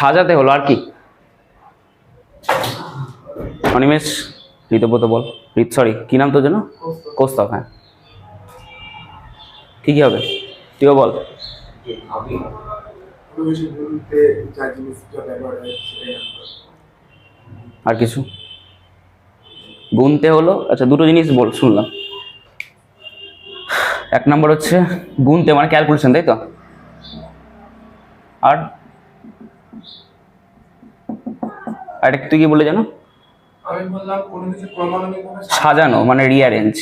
সাজাতে হলো আর কি? অনিমেষ, ঋতব্রত বল। সরি, কি নাম তোর জন্য? কৌস্তব। হ্যাঁ, কি কি হবে তুইও বল। আর কিছু গুনতে হলো। আচ্ছা, দুটো জিনিস বল শুনলাম। এক নম্বর হচ্ছে গুনতে, মানে ক্যালকুলেশন, তাই তো? আর তুই কি বলে জানো? আমি বললাম কোনো কিছু ক্রমানুগতভাবে সাজানো, মানে রিঅ্যারেঞ্জ।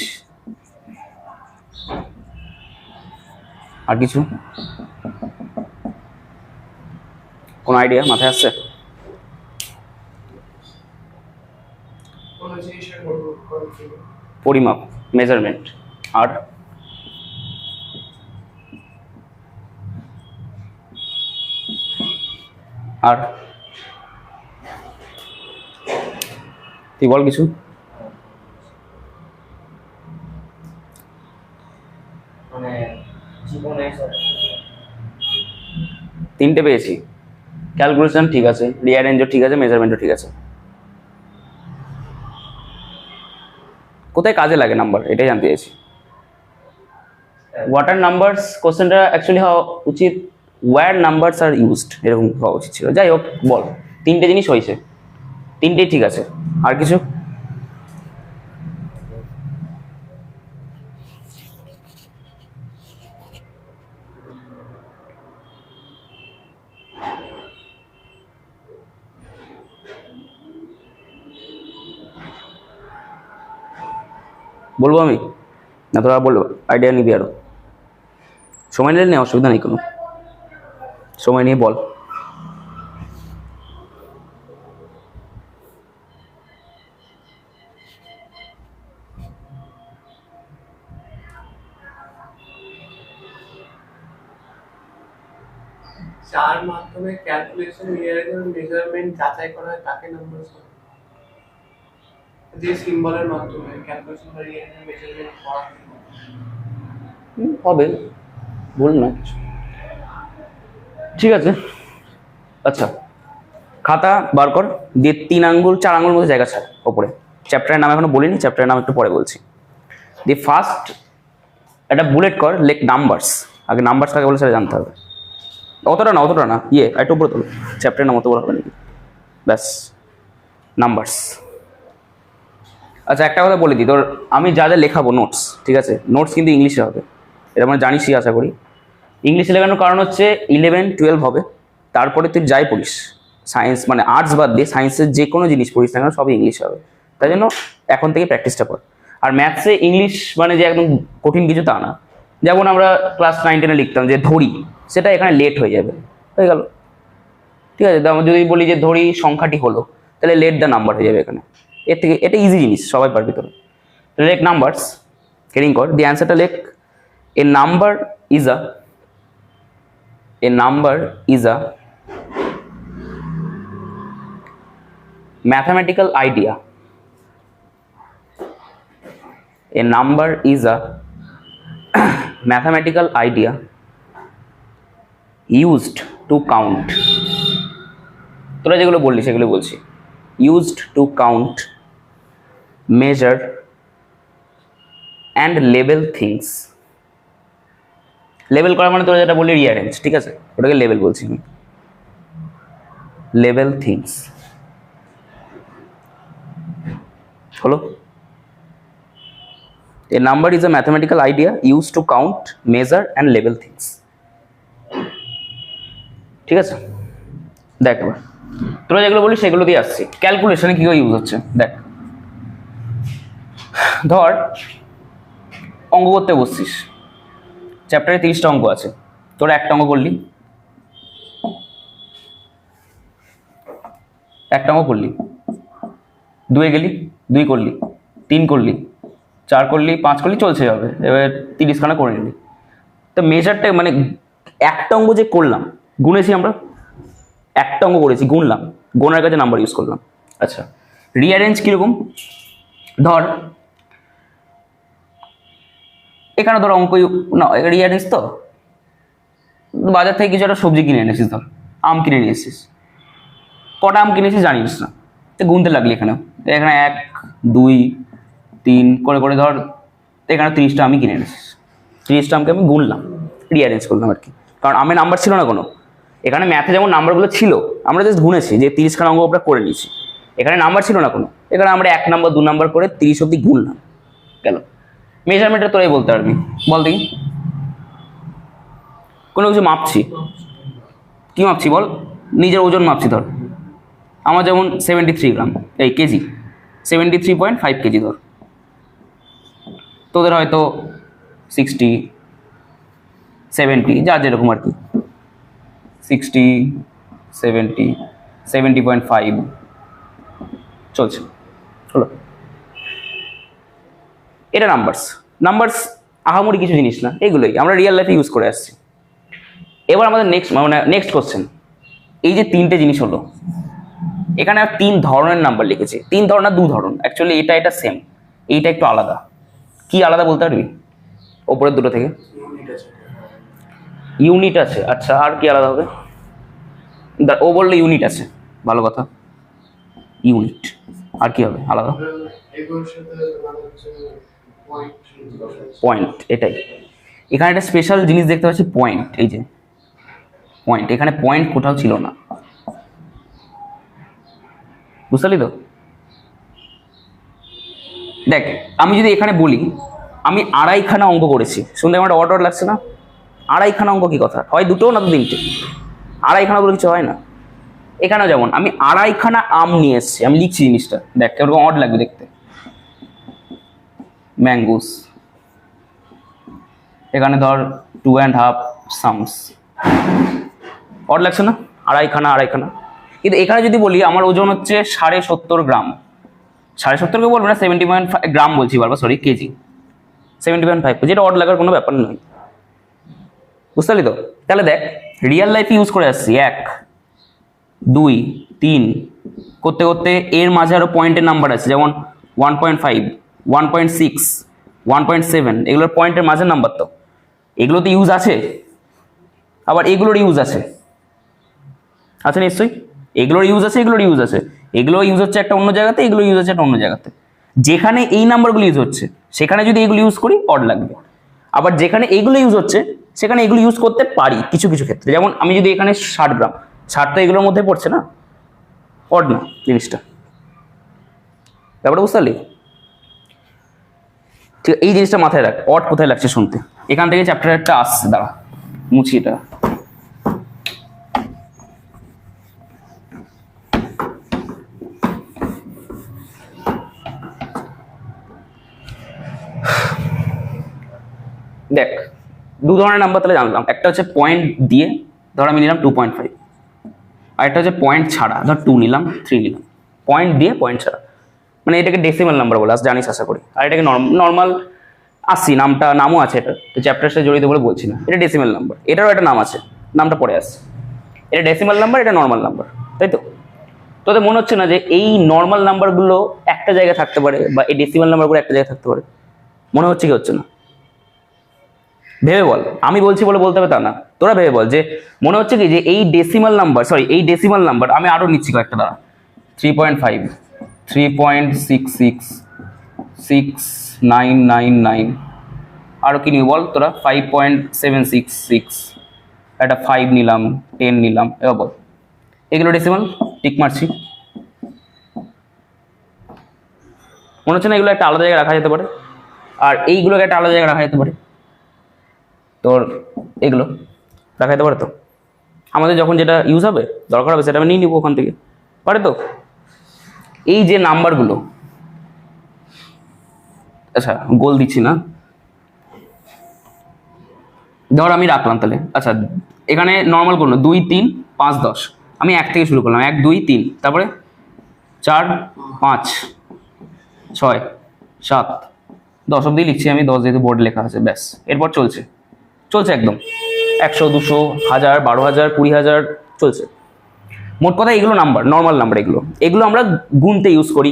আর কিছু কোন আইডিয়া মাথায় আসছে? কোনো জিনিসের পরিমাপ, মেজারমেন্ট। আর আর তুই বল কিছু। মানে জীবনে তিনটে পেয়েছি। ক্যালকুলেশন ঠিক আছে, রিঅ্যারেঞ্জও ঠিক আছে, মেজারমেন্টও ঠিক আছে। কোথায় কাজে লাগে নাম্বার, এটাই জানতে চাইছি। হোয়াট আর নাম্বারস, কোশ্চেনটা অ্যাকচুয়ালি হওয়া উচিত ওয়্যার নাম্বারস আর ইউজড, এরকম হওয়া উচিত ছিল। যাই হোক, বল। তিনটে জিনিস হয়েছে, তিনটেই ঠিক আছে। আর কিছু? বলবো আমি না তোরা বলবো? আইডিয়া নিবি আরো? সময় নিলে নেই, অসুবিধা নেই কোনো, সময় নিয়ে বল। যার মাধ্যমে ক্যালকুলেশন, রিয়ারেঞ্জ, মেজারমেন্ট যাচাই করা হয় তাকে নাম্বার বলে। যে সিম্বলের মাধ্যমে ক্যালকুলেশন বা রিয়ারেঞ্জ মেজারমেন্ট করা হয়। হবে, বল না কিছু। ঠিক আছে, আচ্ছা, খাতা বার কর, দিয়ে 3 আঙ্গুল 4 আঙ্গুল মধ্যে জায়গা ছাড় ওপরে। চ্যাপ্টারের নাম এখনো বলিনি, চ্যাপ্টারের নাম একটু পরে বলছি। দিয়ে ফার্স্ট একটা বুলেট কর, লেখ নাম্বারস। আগে নাম্বারস কাকে বলে সেটা জানতে হবে। অতটা না, একটু উপরে তোলো। চ্যাপ্টারের নাম অত বড় হবে নাকি? ব্যাস, নাম্বারস। আচ্ছা, একটা কথা বলে দিই তোর, আমি যা যা লেখাবো নোটস, ঠিক আছে? নোটস কিন্তু ইংলিশে হবে, এটা মানে জানিসই আশা করি। ইংলিশে লেখানোর কারণ হচ্ছে 11, 12 হবে, তারপরে তুই যাই পড়িস, সায়েন্স মানে আর্টস বাদ দিয়ে সায়েন্সের যে কোনো জিনিস পড়িস না কেন সবই ইংলিশে হবে। তাই জন্য এখন থেকে প্র্যাকটিসটা কর। আর ম্যাথসে ইংলিশ মানে যে একদম কঠিন কিছু তা না। যেমন আমরা ক্লাস 9-10-এ লিখতাম যে ধরি, সেটা এখানে লেট হয়ে যাবে, হয়ে গেল। ঠিক আছে, যদি বলি যে ধরি সংখ্যাটি হলো, তাহলে লেট দ্য নাম্বার হয়ে যাবে এখানে। এর থেকে এটা ইজি জিনিস, সবাই পারবি তোরা। লেখ নাম্বারস, হেডিং কর, দি অ্যান্সারটা লেখ। A number is a mathematical idea. A number is a mathematical idea used to count. তোরা যেগুলো বললি সেগুলো বলছি। Used to count, measure and label things. Label করা মানে তোরা যেটা বললি রিঅ্যারেঞ্জ, ঠিক আছে? ওটাকে লেবেল বলছি আমি। লেবেল থিংস হলো। A number is a mathematical idea used to count, measure and label things. ঠিক আছে, দেখ এবার তোরা যেগুলো বলি সেগুলো দিয়ে আসছি। ক্যালকুলেশনে কি ইউজ হচ্ছে দেখ। ধর অঙ্ক করতে বসছিস, চ্যাপ্টারে 30টা অঙ্ক আছে, তোরা একটা অঙ্ক করলি, দুয়ে গেলি, 2 করলি, 3 করলি, 4 করলি, 5 করলি, চলছে যাবে। এবার 30খানা করে নিলি। তো মেজারটা মানে একটা অঙ্ক যে করলাম, গুনেছি আমরা, একটা অঙ্ক করেছি, গুনলাম, গোনার কাছে নাম্বার ইউজ করলাম। আচ্ছা, রিঅ্যারেঞ্জ কিরকম? ধর এখানে ধর অঙ্ক না, রিঅ্যারেঞ্জ তো বাজার থেকে কিছু একটা সবজি কিনে এনেছিস, ধর আম কিনে নিয়ে এসেছিস, কটা আম কিনেছি জানিস না, তো গুনতে লাগলি এখানে, এখানে 1 2 3 করে করে ধর এখানে 30টা আমি কিনে এনেছিস, 30টা আমকে আমি গুনলাম, রিঅ্যারেঞ্জ করলাম আর কি, কারণ আমের নাম্বার ছিল না কোনো। এখানে ম্যাথে যেমন নাম্বারগুলো ছিল আমরা জাস্ট গুনেছি যে 30খানা অঙ্ক আমরা করে নিয়েছি, এখানে নাম্বার ছিল না কোনো, এখানে আমরা 1 নাম্বার 2 নাম্বার করে 30 অব্দি গুনলাম, গেল। মেজারমেন্টটা তোরাই বলতে পারবি, বল দেখি। কোনো কিছু মাপছি, কি মাপছি বল, নিজের ওজন মাপছি ধর, আমার যেমন 73 গ্রাম, এই কেজি 73.5 কেজি ধর, তোদের হয়তো 60 70 যার যেরকম আর কি, 60 70 70.5 চলছে, হলো। এটা নাম্বারস আহামরি কিছু জিনিস না, এগুলোই আমরা রিয়েল লাইফে ইউজ করে আসছি। এবার আমাদের নেক্সট কোশ্চেন, এই যে 3টে জিনিস হলো, এখানে 3 ধরনের নাম্বার লিখেছে, 3 ধরন না 2 ধরন, অ্যাকচুয়ালি এটা সেম, এইটা একটু আলাদা। কি আলাদা বলতে পারবি ওপরের দুটো থেকে? ইউনিট আছে, আচ্ছা, আর কি আলাদা হবে? ও বললে ইউনিট আছে, ভালো কথা, ইউনিট, আর কি হবে আলাদা? পয়েন্ট, এটাই। এখানে একটা স্পেশাল জিনিস দেখতে পাচ্ছি, পয়েন্ট, এই যে পয়েন্ট, এখানে পয়েন্ট কোথাও ছিল না, বুঝতে পারলি তো? দেখ, আমি যদি এখানে বলি আমি 2.5খানা অঙ্ক করেছি, শুনতে আমার অর্ডার লাগছে না? 2.5খানা অঙ্ক কি কথা, হয় 2টো না তো 3টে, 2.5খানা বলে কিছু হয় না। এখানেও যেমন আমি 2.5খানা আম নিয়ে এসেছি, আমি লিখছি জিনিসটা, দেখ এরকম অড লাগবে দেখতে, ম্যাঙ্গোস, এখানে ধর 2.5 সামস, অড লাগছে না? 2.5খানা। কিন্তু এখানে যদি বলি আমার ওজন হচ্ছে 70.5 গ্রাম, 70.5 কে বলবো না, 70.5 গ্রাম বলছি বারবার, সরি, কেজি 70.5 কেজি, এটা অড লাগার কোনো ব্যাপার নয়, বুঝতে পারলি তো? তাহলে দেখ রিয়েল লাইফে ইউজ করে আসছি 1 2 3 করতে করতে এর মাঝে আরো পয়েন্টের নাম্বার আছে, যেমন 1.5 1.6 1.7, এগুলোর পয়েন্টের মাঝের নাম্বার, তো এগুলোতে ইউজ আছে, আবার এগুলোর ইউজ আছে, আচ্ছা নিশ্চয়ই, এগুলোর ইউজ আছে, এগুলো ইউজ হচ্ছে একটা অন্য জায়গাতে, এগুলো ইউজ হচ্ছে একটা অন্য জায়গাতে। যেখানে এই নাম্বারগুলো ইউজ হচ্ছে সেখানে যদি এগুলো ইউজ করি অড লাগবে, আবার যেখানে এইগুলো ইউজ হচ্ছে সেখানে এগুলো ইউজ করতে পারি কিছু কিছু ক্ষেত্রে, যেমন আমি যদি এখানে 60 গ্রাম, 60 তো এগুলোর মধ্যে পড়ছে না, অড না জিনিসটা, ব্যাপারটা বুঝতে পারলি? ঠিক, এই জিনিসটা মাথায় রাখ, অড কোথায় লাগছে শুনতে, এখান থেকে চ্যাপ্টার একটা আসছে, দাঁড়া মুছি এটা। দেখ 2 ধরনের নাম্বার তাহলে জানলাম, একটা হচ্ছে পয়েন্ট দিয়ে, ধর আমি নিলাম 2.5, আর একটা হচ্ছে পয়েন্ট ছাড়া, ধর 2 নিলাম 3 নিলাম, পয়েন্ট দিয়ে পয়েন্ট ছাড়া, মানে এটাকে ডেসিমাল নাম্বার বলে, জানিস আশা করি, আর এটাকে নর্মাল আসছি, নামও আছে, এটা তো চ্যাপ্টারের সাথে জড়িত বলে বলছি না, এটা ডেসিমাল নাম্বার, এটারও একটা নাম আছে, নামটা পরে আসছে, এটা ডেসিমাল নাম্বার, এটা নর্মাল নাম্বার, তাই তো? তোদের মনে হচ্ছে না যে এই নর্মাল নাম্বারগুলো একটা জায়গায় থাকতে পারে, বা এই ডেসিমাল নাম্বারগুলো একটা জায়গায় থাকতে পারে? মনে হচ্ছে কি হচ্ছে না? ভেবে বল, আমি বলছি বলে বলতে হবে তা না, তোরা ভেবে বল যে মনে হচ্ছে কি যে এই ডেসিমাল নাম্বার, আমি আরো নিচ্ছি কয়েকটা, দাঁড়া, 3.5 3.66 6999, আরো কি নিবি বল তোরা, 5.766, একটা 5 নিলাম, 10 নিলাম, এবার বল এগুলো ডেসিমাল, টিক মারছি। মনে হচ্ছে না এগুলো একটা আলাদা জায়গায় রাখা যেতে পারে, আর এইগুলোকে একটা আলাদা জায়গায় রাখা যেতে পারে, তোর এগুলো রাখা যেতে পারে তো, আমাদের যখন যেটা ইউজ হবে দরকার হবে সেটা আমি নিয়ে নিবো ওখান থেকে, পারে তো? এই যে নাম্বারগুলো, আচ্ছা গোল দিচ্ছি না, ধর আমি রাখলাম তাহলে, আচ্ছা এখানে নর্মাল কোনো 2 3 5 10, আমি 1 থেকে শুরু করলাম, 1 2 3, তারপরে 4 5 6 7 10 অব্দি লিখছি আমি, 10 যেহেতু বোর্ডে লেখা আছে, ব্যাস, এরপর চলছে একদম 100 200 1000 12,000 20,000 চলছে। মোট কথা এগুলো নাম্বার, নর্মাল নাম্বার, এগুলো আমরা গুনতে ইউজ করি,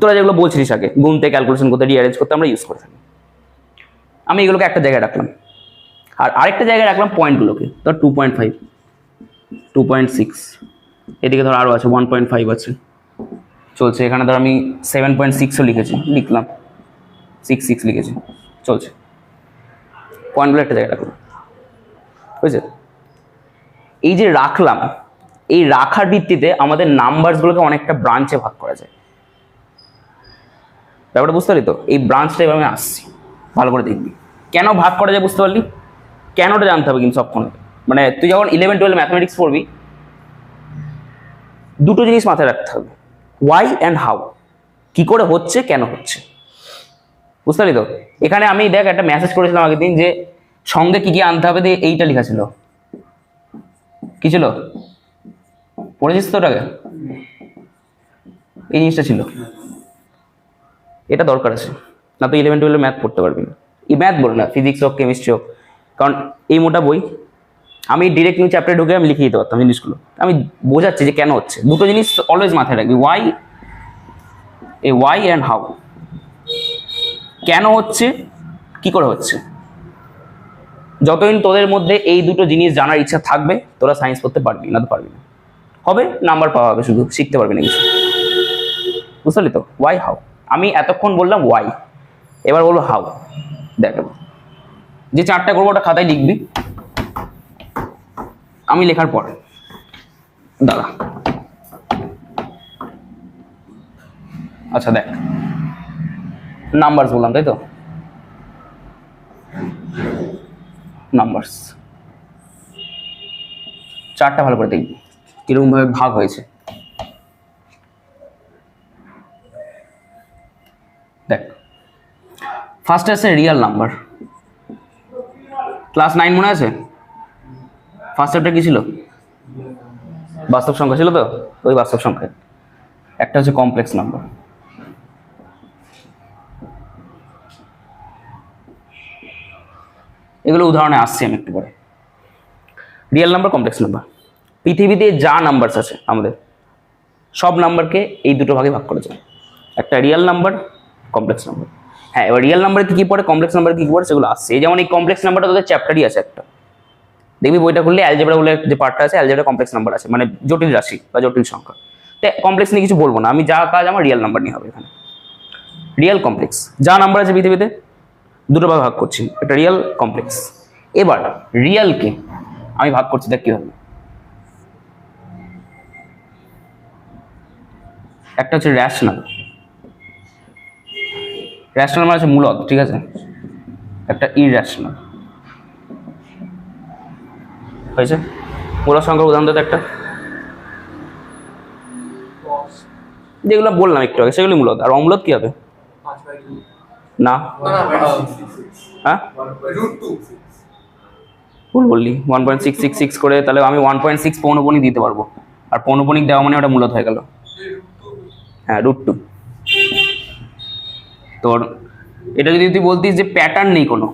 তোরা যেগুলো বলছিস আগে, গুনতে, ক্যালকুলেশন করতে, রিঅ্যারেঞ্জ করতে আমরা ইউজ করে থাকি। আমি এগুলোকে একটা জায়গায় রাখলাম, আর আরেকটা জায়গায় রাখলাম পয়েন্টগুলোকে, ধর 2.5 2.6 এদিকে ধর আরও আছে 1.5 আছে, চলছে। এখানে ধর আমি 7.6ও লিখেছি, লিখলাম 6 লিখেছি, চলছে। পয়েন্টগুলো একটা জায়গায় রাখলাম, বুঝছে? এই যে রাখলাম, এই রাখার ভিত্তিতে আমাদের নাম্বারসগুলোকে অনেকটা ব্রাঞ্চে ভাগ করা যায়। ব্যাপারটা বুঝতে পারলি তো? এই ব্রাঞ্চটা এবার আমি আসছি, ভালো করে দেখবি কেন ভাগ করা যায়, বুঝতে পারলি? কেনটা জানতে হবে কিন্তু সবক্ষণ। মানে তুই যখন 11-12 ম্যাথমেটিক্স পড়বি, দুটো জিনিস মাথায় রাখতে হবে, ওয়াই অ্যান্ড হাউ, কি করে হচ্ছে, কেন হচ্ছে, বুঝতে পারলি তো? এখানে আমি দেখ একটা মেসেজ করেছিলাম আগের দিন যে সঙ্গে কি কি আনতে হবে, দিয়ে এইটা লেখা ছিল, কি ছিল পড়েছিস তো ওটাকে? এই জিনিসটা ছিল, এটা দরকার আছে, না তো 11-12 ম্যাথ পড়তে পারবি না। এই ম্যাথ বল না, ফিজিক্স হোক কেমিস্ট্রি হোক, কারণ এই মোটা বই আমি ডিরেক্ট নিউ চ্যাপ্টারে ঢুকে আমি লিখে দিতে পারতাম জিনিসগুলো। আমি বোঝাচ্ছি যে কেন হচ্ছে। দুটো জিনিস অলওয়েজ মাথায় রাখবি, ওয়াই, এই ওয়াই অ্যান্ড হাউ, কেন হচ্ছে, কি করে হচ্ছে। যতদিন তোদের মধ্যে এই দুটো জিনিস জানার ইচ্ছা থাকবে, তোরা সায়েন্স পড়তে পারবি না, তো পারবি না, হবে নাম্বার পাওয়া হবে, শুধু শিখতে পারবি না কিছু, বুঝতে পারলি তো? ওয়াই হাউ, আমি এতক্ষণ বললাম ওয়াই, এবার বলবো হাউ। দেখ যে চারটা করবো ওটা খাতায় লিখবি, আমি লেখার পর দাদা। আচ্ছা দেখ, নাম্বারস বললাম তাই তো, নাম্বারস চারটা ভালো করে দেখবি কিরকম ভাবে ভাগ হয়েছে। দেখ, ফার্স্টে আছে রিয়েল নাম্বার। ক্লাস 9 মনে আছে? ফার্স্ট চ্যাপ্টার কি ছিল? বাস্তব সংখ্যা ছিল তো, ওই বাস্তব সংখ্যা। একটা হচ্ছে কমপ্লেক্স নাম্বার, এগুলো উদাহরণে আসছি আমি একটু পরে। Real number, complex number. পৃথিবীতে যা নাম্বারস আছে আমাদের, সব নাম্বারকে এই দুটো ভাগে ভাগ করা যায়, একটা রিয়েল নাম্বার, কমপ্লেক্স নাম্বার। হ্যাঁ, এবার রিয়েল নাম্বারে কি কি পড়ে, কমপ্লেক্স নাম্বার কি কি পড়ে, সেগুলো আসছে। এই যেমন এই কমপ্লেক্স নাম্বারটা তোদের চ্যাপ্টারই আছে একটা, দেখবি বইটা খুললে অ্যালজেব্রা বলে যে পার্টটা আছে, অ্যালজেব্রা কমপ্লেক্স নাম্বার আছে, মানে জটিল রাশি বা জটিল সংখ্যা। তো কমপ্লেক্স নিয়ে কিছু বলবো না আমি, যা কাজ আমার রিয়েল নাম্বার নিয়ে হবে এখানে। রিয়েল, কমপ্লেক্স, যা নাম্বার আছে পৃথিবীতে দুটো ভাগে ভাগ করছি, একটা রিয়েল, কমপ্লেক্স। এবার রিয়েলকে আমি ভাগ করছি, দেখ কিভাবে। একটা হচ্ছে র্যাশনাল, র্যাশনাল মানে হচ্ছে মূলদ, ঠিক আছে? একটা ইররেশনাল, হয়েছে? মূলদ সংখ্যার উদাহরণ দিতে একটা, যেগুলো বললাম একটু আগে সেগুলো মূলদ। আর অম্লদ কি হবে? না, হ্যাঁ ভুল বললি, 1.666 করে, তাহলে আমি 1.6 পৌনপণিক দিতে পারবো, আর পৌনপণিক দেওয়া মানে ওটা মূলদ হয়ে গেল। হ্যাঁ, √2। তোর এটা যদি তুই বলতিস যে প্যাটার্ন নেই কোনো,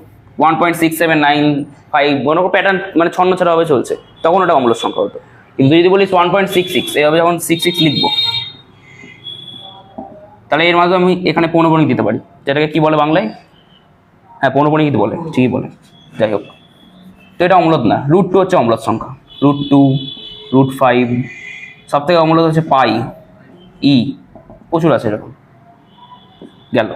1.6795 কোনো প্যাটার্ন, মানে ছন্ন ছাড়া ভাবে চলছে, তখন ওটা অম্লদ সংখ্যা হতো। কিন্তু যদি বলিস 1.66, এইভাবে যখন 66 লিখবো, তাহলে এর মাধ্যমে আমি এখানে পৌনপণিক দিতে পারি, যেটাকে কি বলে বাংলায়? হ্যাঁ, পৌনপণিক বলে, ঠিকই বলে। যাই হোক, তো এটা অম্লদ না। √2 হচ্ছে অম্লদ সংখ্যা, √2, √5, সব থেকে অম্লদ হচ্ছে পাই, ই, প্রচুর আছে এরকম। গেল,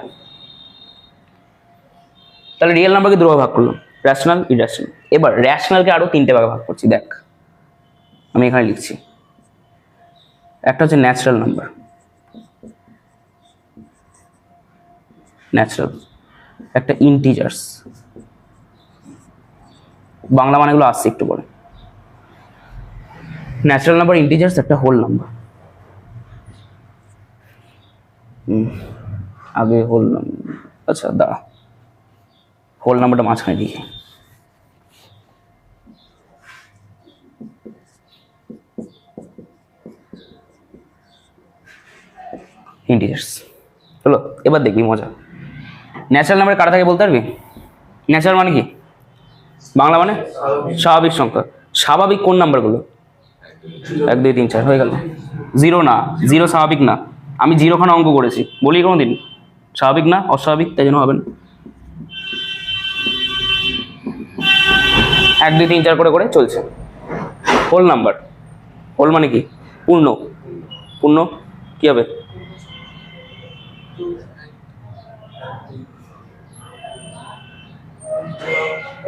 তাহলে রিয়েল নাম্বারকে দুভাগে ভাগ করলাম, র্যাশনাল, ইররেশনাল। এবার র্যাশনালকে আরো 3টে ভাগে ভাগ করছি, দেখ আমি এখানে লিখছি। একটা হচ্ছে ন্যাচারাল নাম্বার, ন্যাচারাল, একটা ইন্টিজার্স, বাংলা মানেগুলো আসছে একটু পরে। ন্যাচারাল নাম্বার, ইন্টিজার্স, একটা হোল নাম্বার। আগে হোল নাম্বার, আচ্ছা দাঁড়া, হোল নাম্বারটা মাঝখানে লিখে। ইন্টিজার্স হলো। এবার দেখবি মজা। ন্যাচারাল নাম্বার কারা থাকে বলতে পারবি? ন্যাচারাল মানে কি বাংলা মানে? স্বাভাবিক সংখ্যা। স্বাভাবিক কোন নাম্বারগুলো? 1, 2, 3, 4 হয়ে গেল। জিরো না, জিরো স্বাভাবিক না। আমি জিরোখানে অঙ্ক করেছি, বলি কোনো দিন? স্বাভাবিক না, অস্বাভাবিক, তাই জন্য হবে না। 1, 2, 3, 4 করে করে চলছে। হোল নাম্বার, হোল মানে কি? পূর্ণ পূর্ণ কি হবে?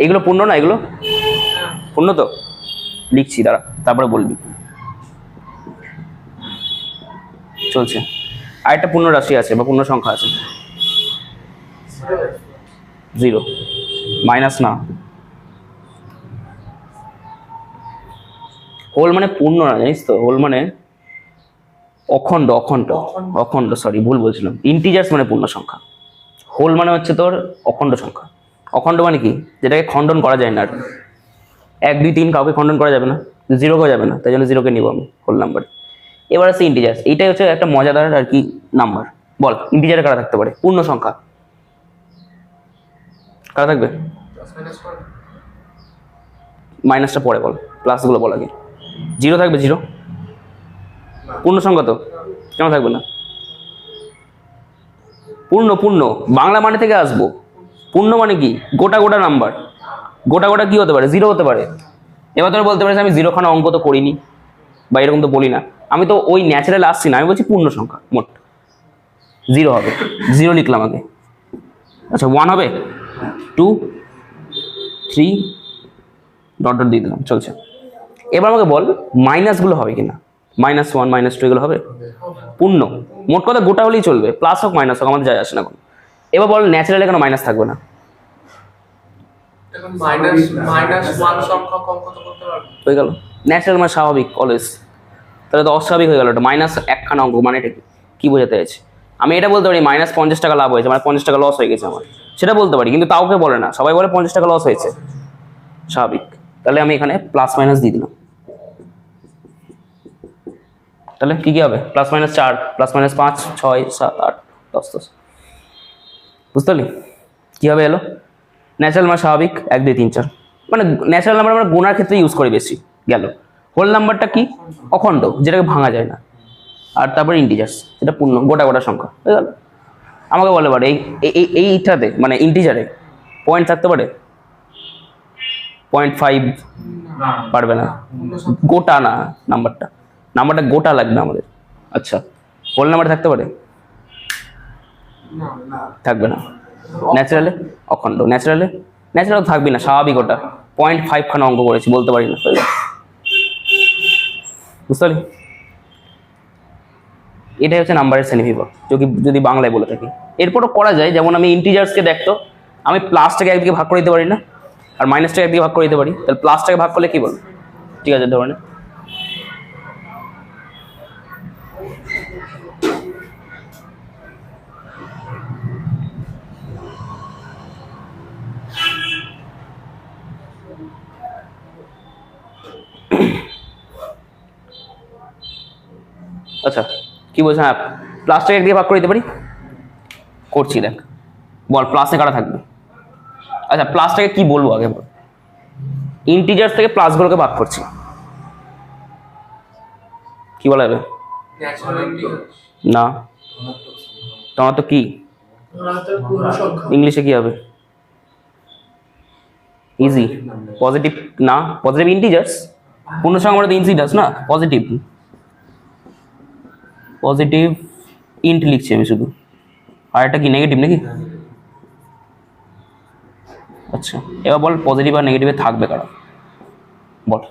এগুলো পূর্ণ না, এগুলো পূর্ণ তো, লিখছি দাঁড়া, তারপরে বলবি। চলছে। আরেকটা পূর্ণ রাশি আছে বা পূর্ণ সংখ্যা আছে, 0 মাইনাস না, হোল মানে পূর্ণ না, জানিস তো? হোল মানে অখণ্ড, অখণ্ড অখণ্ড, সরি ভুল বলছিলাম। ইন্টিজার্স মানে পূর্ণ সংখ্যা, হোল মানে হচ্ছে তোর অখণ্ড সংখ্যা। অখণ্ড মানে কি? যেটাকে খণ্ডন করা যায় না আর, 1 2 3 কাউকে খণ্ডন করা যাবে না, 0 কেও যাবে না, তাই জন্য 0 কে নিব আমি হোল নাম্বার। এবার আছে ইন্টিজার্স, এইটাই হচ্ছে একটা মজাদার আর কি নাম্বার। বল ইন্টিজারে কারা থাকতে পারে? পূর্ণ সংখ্যা কারা থাকবে? মাইনাসটা পরে বল, প্লাসগুলো বল আগে। 0 থাকবে? 0 পূর্ণ সংখ্যা তো, কেন থাকবে না? পূর্ণ পূর্ণ বাংলা মানে থেকে আসবো। পূর্ণ মানে কি? গোটা গোটা নাম্বার। গোটা গোটা কি হতে পারে? 0 হতে পারে। এবার তোরা বলতে পারিস আমি 0 খানা অঙ্ক তো করিনি বা এরকম তো বলি না, আমি তো ওই ন্যাচারাল আসছি না, আমি বলছি পূর্ণ সংখ্যা মোট 0 হবে, 0 লিখলাম আগে। আচ্ছা 1 হবে, 2 3 ডট ডট দিয়ে দিলাম, চলছে। এবার আমাকে বল মাইনাসগুলো হবে কিনা? -1 -2 এগুলো হবে? পূর্ণ, মোট কথা গোটা হলেই চলবে, প্লাস হোক মাইনাস হোক আমাদের যায় আসে না এখন। এবার বল ন্যাচারালে কেন মাইনাস থাকবে না? এখন -1 সংখ্যা কম কত করতে পারবে? হয়ে গেল, ন্যাচারাল মানে স্বাভাবিক অলওয়েজ, তাহলে তো অস্বাভাবিক হয়ে গেল এটা। -1 অঙ্ক মানে এটা কি বোঝাতে চাইছে? আমি এটা বলতে পারি -50 টাকা লাভ হয়েছে, মানে 50 টাকা লস হয়ে গেছে আমার, সেটা বলতে পারি, কিন্তু তাও কেউ বলে না, সবাই বলে 50 টাকা লস হয়েছে, স্বাভাবিক। তাহলে আমি এখানে প্লাস মাইনাস দিয়ে দিলাম, তাহলে কি কি হবে? +-4 +-5 6 7 8 10 10, বুঝতে পারলি কি হবে? এলো ন্যাচারাল মানে স্বাভাবিক, 1 2 3 4, মানে ন্যাচারাল নাম্বার আমরা গোনার ক্ষেত্রে ইউজ করি বেশি। গেল হোল নাম্বারটা কি? অখণ্ড, যেটাকে ভাঙা যায় না। আর তারপরে ইন্টিজার্স, যেটা পূর্ণ গোটা গোটা সংখ্যা, হয়ে গেল। আমাকে বলে পারে এইটাতে মানে ইন্টিজারে পয়েন্ট থাকতে পারে? 0.5 পারবে না, গোটা না নাম্বারটা, নাম্বারটা গোটা লাগবে আমাদের। আচ্ছা হোল নাম্বার থাকতে পারে? থাকবে না। ন্যাচারালে অখণ্ড, ন্যাচারাল থাকবি না, স্বাভাবিক। ওটা 0.5 খানা অঙ্ক করেছি, বলতে পারি না, বুঝতে পারলি? এটাই হচ্ছে নাম্বারের শ্রেণীবিভাগ, যদি বাংলায় বলে থাকি। এরপরও করা যায়, যেমন আমি ইন্টিজার্সকে দেখতো, আমি প্লাসটাকে একদিকে ভাগ করে দিতে পারি না, আর মাইনাসটাকে একদিকে ভাগ করে দিতে পারি, তাহলে প্লাসটাকে ভাগ করলে কি বল? ঠিক আছে ধরে নে। আচ্ছা কি বলছে? হ্যাঁ প্লাসটাকে একদিকে ভাগ করে দিতে পারি, করছি দেখ। বল প্লাসে কারা থাকবে? আচ্ছা প্লাসটাকে কি বলবো আগে বল? ইন্টিজার্স থেকে প্লাসগুলোকে ভাগ করছি, কি বলা যাবে? না, তোমার তো কি ইংলিশে কি হবে? ইজি, পজিটিভ না, পজিটিভ ইন্টিজার্স, পূর্ণ সংখ্যা মানে ইন্টিজার্স না, পজিটিভ পজিটিভ ইন্ট লিখছি আমি শুধু, আর এটা কি নেগেটিভ নাকি? আচ্ছা এবার বল পজিটিভ আর নেগেটিভে থাকবে কারা? বল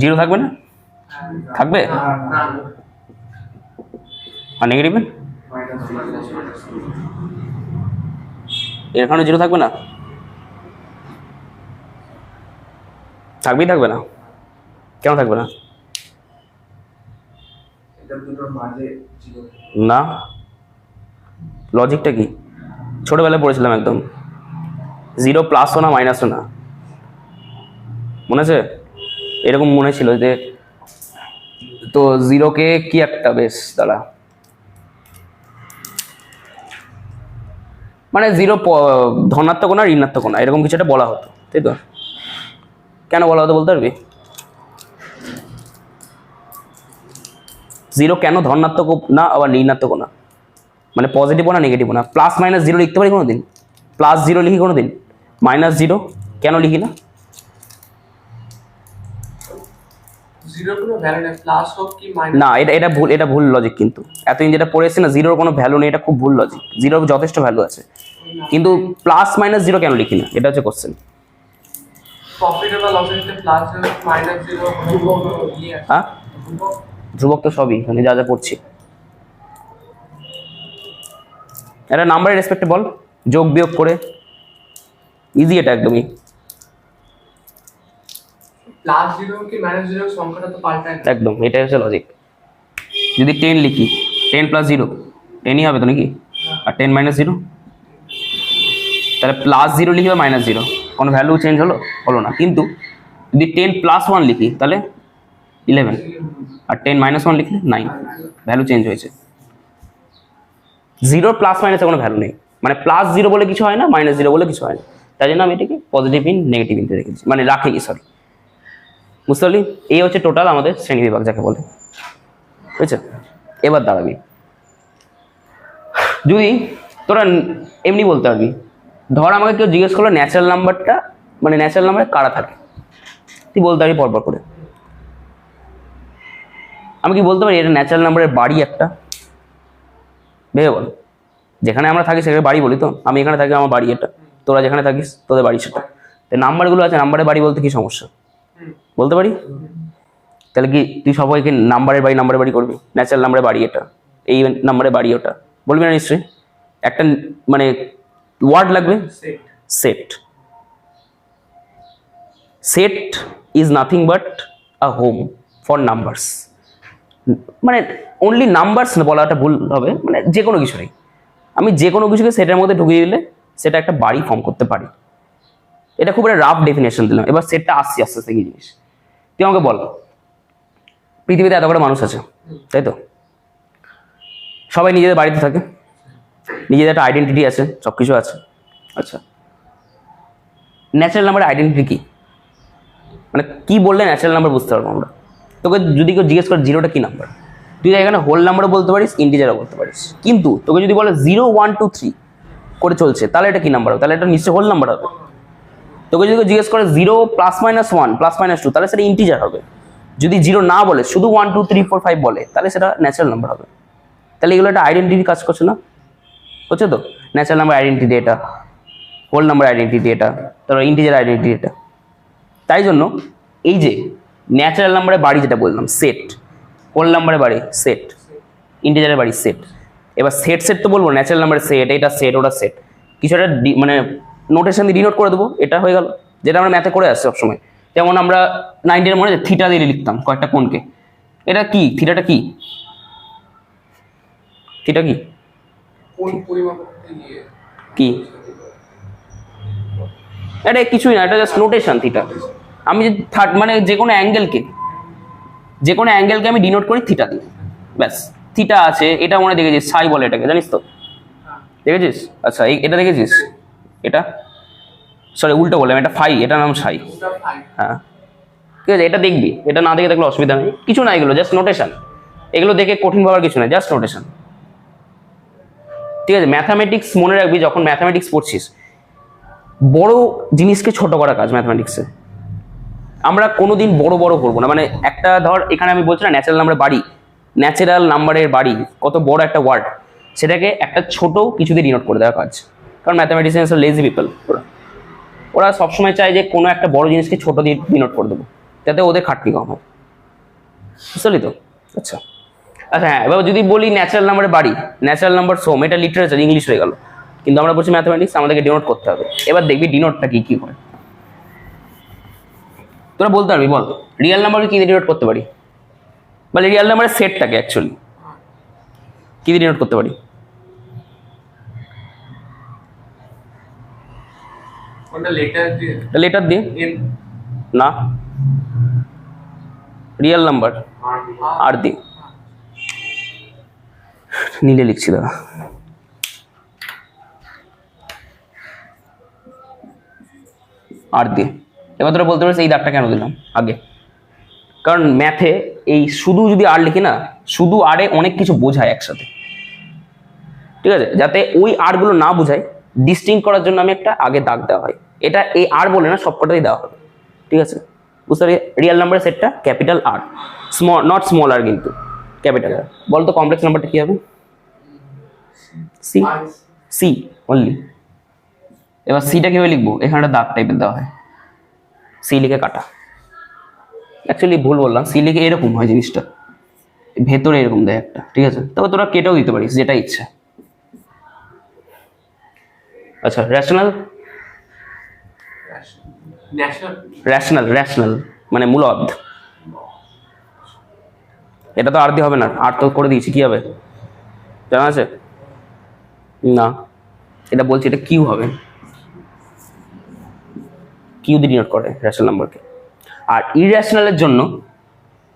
0 থাকবে না? থাকবে? আর নেগেটিভে এখানে 0 থাকবে না? থাকবেই থাকবে না, কেন থাকবে না? না লজিকটা কি? ছোটবেলায় পড়েছিলাম একদম, 0 প্লাসও না মাইনাসও না, মনে আছে? এরকম মনে ছিল যে তো 0কে কি একটা, বেশ দাঁড়া, মানে 0 ধনাত্মক না ঋণাত্মক না, এরকম কিছু একটা বলা হতো, তাই তো? কেন বলা হতো বলতে পারবি? 0 কেন ধনাত্মক না আবার ঋণাত্মক না, মানে পজিটিভও না নেগেটিভও না? +-0 লিখতে পারি কোনোদিন? +0 লিখি কোনোদিন? -0 কেন লিখি না? জিরো কোনো ভ্যালু নেই, প্লাস হোক কি মাইনাস। না, এটা ভুল লজিক, কিন্তু এতদিন যেটা পড়ে এসেছি না, জিরোর কোনো ভ্যালু নেই, এটা খুব ভুল লজিক। জিরোর যথেষ্ট ভ্যালু আছে, কিন্তু প্লাস মাইনাস জিরো কেন লিখি না, এটা হচ্ছে কোশ্চেন। প্রফিট বা লসের ক্ষেত্রে প্লাস জিরো মাইনাস জিরো ইয়ে আছে। হ্যাঁ, ধ্রুবক তো সবই এখানে যা যা পড়ছি। এটা নাম্বারের রেসপেক্টে বল, যোগ বিয়োগ করে, ইজি এটা একদমই। প্লাস জিরো কি মাইনাস জিরো সংখ্যাটা তো পাল্টায় না। একদম, এটাই হচ্ছে লজিক। যদি 10 লিখি, 10 প্লাস জিরো 10ই হবে তো নাকি, আর 10 মাইনাস জিরো, তাহলে প্লাস জিরো লিখি বা মাইনাস জিরো, কোনো ভ্যালু চেঞ্জ হলো না। কিন্তু যদি 10 প্লাস 1 লিখি তাহলে 11, আর 10 মাইনাস 1 লিখলে 9, ভ্যালু চেঞ্জ হয়েছে। জিরোর প্লাস মাইনাসে কোনো ভ্যালু নেই, মানে প্লাস জিরো বলে কিছু হয় না, মাইনাস জিরো বলে কিছু হয় না, তাই জন্য আমি এটাকে পজিটিভ ইন নেগেটিভ ইনতে রেখেছি, মানে রাখিনি, সরি। বুঝতে পারলি? এই হচ্ছে টোটাল আমাদের শ্রেণী বিভাগ যাকে বলে, বুঝছো? এবার দাঁড়াবি, যদি তোরা এমনি বলতে পারবি, ধর আমাকে কেউ জিজ্ঞেস করলো ন্যাচারাল নাম্বারটা, মানে ন্যাচারাল নাম্বারে কারা থাকে, তুই বলতে পারবি পরপর করে। আমি কি বলতে পারি এটা ন্যাচারাল নাম্বারের বাড়ি একটা? ভেবে বল, যেখানে আমরা থাকি সেখানে বাড়ি বলি তো, আমি এখানে থাকি আমার বাড়ি এটা, তোরা যেখানে থাকিস তোদের বাড়ি সেটা। তো নাম্বারগুলো আছে, নাম্বারের বাড়ি বলতে কি সমস্যা, বলতে পারি? তাহলে কি তুই সবাইকে নাম্বারের বাড়ি করবি? ন্যাচারাল নাম্বারের বাড়ি এটা, এই নাম্বারের বাড়ি ওটা, বলবি না নিশ্চয়ই? একটা মানে ওয়ার্ড লাগবে, set. Set. Set is nothing but a home for numbers, মানে অনলি নাম্বারস না বলাটা ভুল হবে, মানে যে কোনো কিছু নেই, আমি যে কোনো কিছুকে সেটার মধ্যে ঢুকিয়ে দিলে সেটা একটা বাড়ি ফর্ম করতে পারি। এটা খুব একটা রাফ ডেফিনেশন দিলাম। এবার সেটটা আসছি আস্তে আস্তে কি জিনিস, তুই আমাকে বল, পৃথিবীতে এত করে মানুষ আছে, তাই তো? সবাই নিজেদের বাড়িতে থাকে, নিজেদের একটা আইডেন্টিটি আছে, সব কিছু আছে। আচ্ছা, ন্যাচারাল নাম্বারের আইডেন্টিটি কি, মানে কি বললে ন্যাচারাল নাম্বার বুঝতে পারবো আমরা? তোকে যদি কেউ জিজ্ঞেস করে জিরোটা কি নাম্বার, তুই এখানে হোল নাম্বারও বলতে পারিস, ইন্টিজারও বলতে পারিস। কিন্তু তোকে যদি বলে 0 1 2 3 করে চলছে, তাহলে এটা কি নাম্বার হবে? তাহলে এটা নিশ্চয়ই হোল নাম্বার হবে। তোকে যদি কেউ জিজ্ঞেস করে 0 +-1 +-2, তাহলে সেটা ইন্টিজার হবে। যদি 0 না বলে, শুধু 1 2 3 4 5 বলে, তাহলে সেটা ন্যাচারাল নাম্বার হবে। তাহলে এগুলো একটা আইডেন্টিটি কাজ করছে না, হচ্ছে তো? ন্যাচারাল নাম্বার আইডেন্টিটি এটা, হোল নাম্বার আইডেন্টিটি এটা, তারপর ইন্টিজার আইডেন্টিটি এটা। তাই জন্য এই যে ন্যাচারাল নাম্বারের বাড়ি যেটা বললাম সেট, হোল নাম্বারের বাড়ি সেট, ইন্টিজারের বাড়ি সেট। এবার সেট তো বলবো, ন্যাচারাল নাম্বারের সেট, এটা সেট ওটা সেট, কিছু একটা মানে নোটেশন দিয়ে ডিনোট করে দেবো, এটা হয়ে গেল, যেটা আমরা ম্যাথে করে আসছি সবসময়। যেমন আমরা 9-এর মনে থিটা দিয়ে লিখতাম কয়েকটা কোণকে, এটা কি, থিটাটা কি, থিটা কি কোন পরিমাপ করতে গিয়ে কি, এটা কিছুই না, এটা জাস্ট নোটেশন। থিটা আমি যে মানে যে কোনো অ্যাঙ্গেলকে আমি ডিনোট করি থিটা দিয়ে, ব্যাস। থিটা আছে, এটা মনে দেখেছিস, সাই বলে এটাকে, জানিস তো? দেখেছিস? আচ্ছা, এটা দেখেছিস? এটা সরি উল্টো বললাম, এটা ফাই, এটার নাম সাই। ওটা ফাই। হ্যাঁ, ঠিক আছে, এটা দেখবি, এটা না দেখে থাকলে অসুবিধা নেই, কিছু না, এগুলো জাস্ট নোটেশন, এগুলো দেখে কঠিন ভাবার কিছু নেই, জাস্ট নোটেশন। ঠিক আছে, ম্যাথামেটিক্স মনে রাখবি, যখন ম্যাথামেটিক্স পড়ছিস, বড় জিনিসকে ছোট করা কাজ ম্যাথামেটিক্সে। আমরা কোনোদিন বড় করবো না, মানে একটা ধর এখানে আমি বলছি না ন্যাচারাল নাম্বারের বাড়ি, ন্যাচারাল নাম্বারের বাড়ি কত বড় একটা ওয়ার্ড, সেটাকে একটা ছোট কিছু দিয়ে ডিনোট করে দেওয়া কাজ। কারণ ম্যাথামেটিশিয়ানস আর লেজি পিপল, ওরা সবসময় চায় যে কোনো একটা বড় জিনিসকে ছোট দিয়ে ডিনোট করে দেবো, যাতে ওদের খাটনি কম হয়। বুঝলি তো? আচ্ছা হ্যাঁ, এবার যদি বলি ন্যাচারাল নাম্বারের বাড়ি, ন্যাচারাল নাম্বার সোম, এটা লিটারেচার, ইংলিশ হয়ে গেল, কিন্তু আমরা বলছি ম্যাথামেটিক্স, আমাদেরকে ডিনোট করতে হবে। এবার দেখবি ডিনোটটা কি হয়, তোরা বলতে পারবি, বল রিয়েল নাম্বারকে কি দিয়ে ডিনোট করতে পারি, বলে রিয়েল নাম্বারের সেটটাকে অ্যাকচুয়ালি কি দিয়ে ডিনোট করতে পারি? কোনটা লেটার দিয়ে? লেটার দিয়ে এন না, রিয়েল নাম্বার আর দিয়ে, নীলে লিখছি দাঁড়া, আর দিয়ে। এবার তোরা বলতে পারিস এই দাগটা কেন দিলাম আগে, কারণ ম্যাথে এই শুধু যদি আর লিখি না, শুধু আরে অনেক কিছু বোঝায় একসাথে, ঠিক আছে? যাতে ওই আরগুলো না বোঝায়, ডিস্টিংক্ট করার জন্য আমি একটা আগে দাগ দেওয়া হয়, এটা এই আর বলে না, সবকটাই দেওয়া হবে, ঠিক আছে? বুঝতে পারি? রিয়েল নাম্বারের সেটটা capital R, not small R, কিন্তু ক্যাপিটাল আর। বলতো কমপ্লেক্স নাম্বারটা কি হবে? C, C only. এবার সিটা কিভাবে লিখবো? এখানে একটা দাগ টাইপের দেওয়া হয়, সি লিখে কাটা। অ্যাকচুয়ালি ভুল বললাম, সি লিখে এরকম হয় জিনিসটা, ভেতরে এরকম দেয় একটা, ঠিক আছে? তবে তোরা কেটেও দিতে পারিস, যেটা ইচ্ছা। আচ্ছা, রেশনাল, ন্যাশনাল রেশনাল, রেশনাল মানে মূলদ। এটা তো আর দিয়ে হবে না, আর তো করে দিয়েছি, কি হবে জানা আছে? না, এটা বলছি এটা কিউ হবে, কিউ দিয়ে ডিনোট করে রেশনাল নাম্বারকে। আর ইরেশনালের জন্য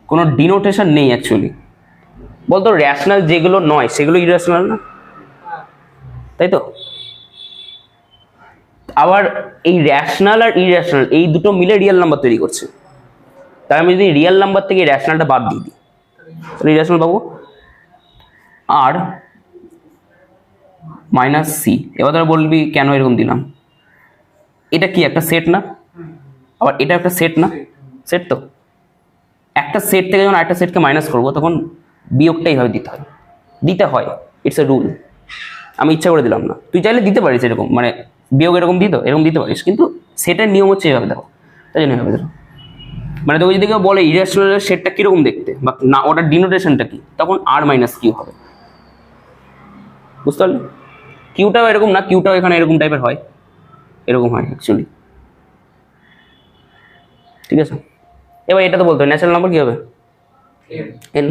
কোনো ডিনোটেশন নেই অ্যাকচুয়ালি। বলতো রেশনাল যেগুলো নয় সেগুলো ইরেশনাল না, তাই তো? আবার এই রেশনাল আর ইরেশনাল এই দুটো মিলে রিয়েল নাম্বার তৈরি করছে। তাই আমি যদি রিয়েল নাম্বার থেকে রেশনালটা বাদ দিয়ে দিই, তাহলে ইরেশনাল পাবো। আর মাইনাস সি। এবার তোরা বলবি কেন এরকম দিলাম? এটা কি একটা সেট না? আবার এটা একটা সেট না? সেট তো। একটা সেট থেকে যখন আরেকটা সেটকে মাইনাস করবো তখন বিয়োগটা এইভাবে দিতে হয়, দিতে হয়, ইটস এ রুল। আমি ইচ্ছা করে দিলাম না, তুই চাইলে দিতে পারিস এরকম, মানে বিয়োগ এরকম দিত, এরকম দিতে পারিস, কিন্তু সেটের নিয়ম হচ্ছে এইভাবে দেখো, তাই জন্য এভাবে দেখো। মানে তোকে যদি কেউ বলে ইরেশনালের সেটটা কীরকম দেখতে বা না ওটার ডিনোটেশনটা কি, তখন আর মাইনাস কিউ হবে, বুঝতে পারলি? কিউটাও এরকম না, কিউটাও এখানে এরকম টাইপের হয়, এরকম হয় অ্যাকচুয়ালি, ঠিক আছে? এবার এটা তো বলতে হবে ন্যাচারাল নাম্বার কী হবে? এন।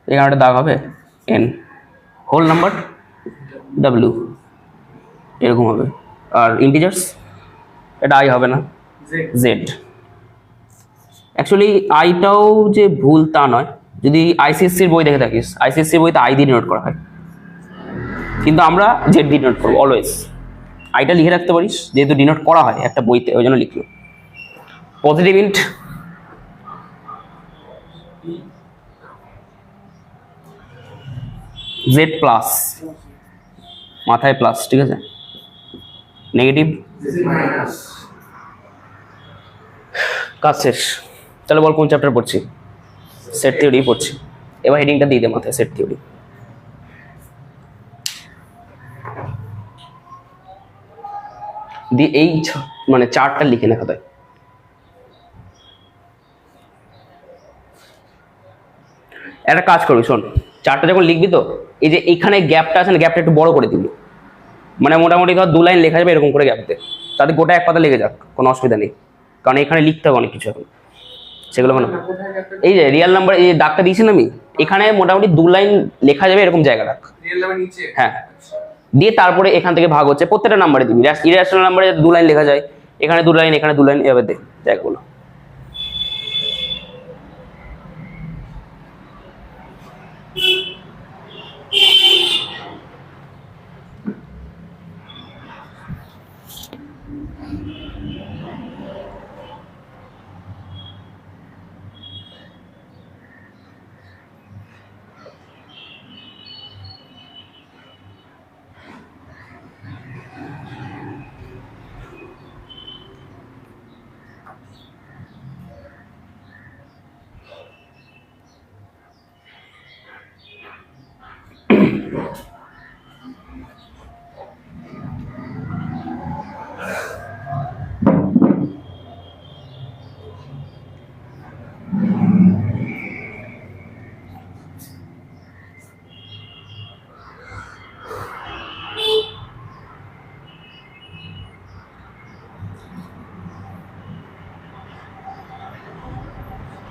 এখানে একটা দাগ হবে এন, হোল নাম্বার ডাব্লিউ, এরকম হবে। আর ইন্টিজার্স এটা আই হবে না, জেড। অ্যাকচুয়ালি আইটাও যে ভুল তা নয়, যদি আইসিএসসির বই দেখে থাকিস, আইসিএসসির বইতে আই দিয়ে ডিনোট করা হয়, কিন্তু আমরা জেড দিয়ে ডিনোট করবো অলওয়েজ। আইটা লিখে রাখতে পারিস, যেহেতু ডিনোট করা হয় একটা বইতে, ওই জন্য লিখলো। পজিটিভ ইন্ট জেড প্লাস, মাথায় প্লাস, ঠিক আছে? নেগেটিভ কাজ শেষ। তাহলে বল কোন চ্যাপ্টার পড়ছি? সেট থিওরি পড়ছি। এবার হেডিংটা দিয়ে দে মাথায়, সেট থিওরি। দিয়ে এই মানে চার্টটা লিখে নে খাতায়। একটা কাজ করবি, শোন, চার্টটা যখন লিখবি তো এই যে এইখানে গ্যাপটা আছে না, গ্যাপটা একটু বড় করে দিবি, মানে মোটামুটি ধর 2 লাইন লেখা যাবে এরকম করে গ্যাপ দে, তাতে গোটা এক পাতা লেগে যাক, কোনো অসুবিধা নেই, কারণ এখানে লিখতে হবে অনেক কিছু এখন, সেগুলো মানে এই যে রিয়েল নাম্বার, এই দাগটা দিয়েছি না আমি, এখানে মোটামুটি 2 লাইন লেখা যাবে এরকম জায়গা রাখ। রিয়েল নাম্বার নিচে, হ্যাঁ, দিয়ে তারপরে এখান থেকে ভাগ হচ্ছে, প্রত্যেকটা নাম্বারে দিবি, ইরেশনাল নাম্বারে 2 লাইন লেখা যায়, এখানে 2 লাইন, এখানে 2 লাইন, এভাবে দে জায়গাগুলো।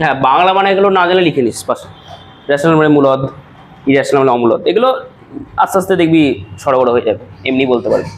হ্যাঁ, বাংলা মানে এগুলো না জানলে লিখে নিস পাশে, রেশনাল মানে মূলদ, ইরেশনাল মানে অমূলদ, এগুলো আস্তে আস্তে দেখবি সরবরাহ হয়ে যাবে, এমনি বলতে পারবি।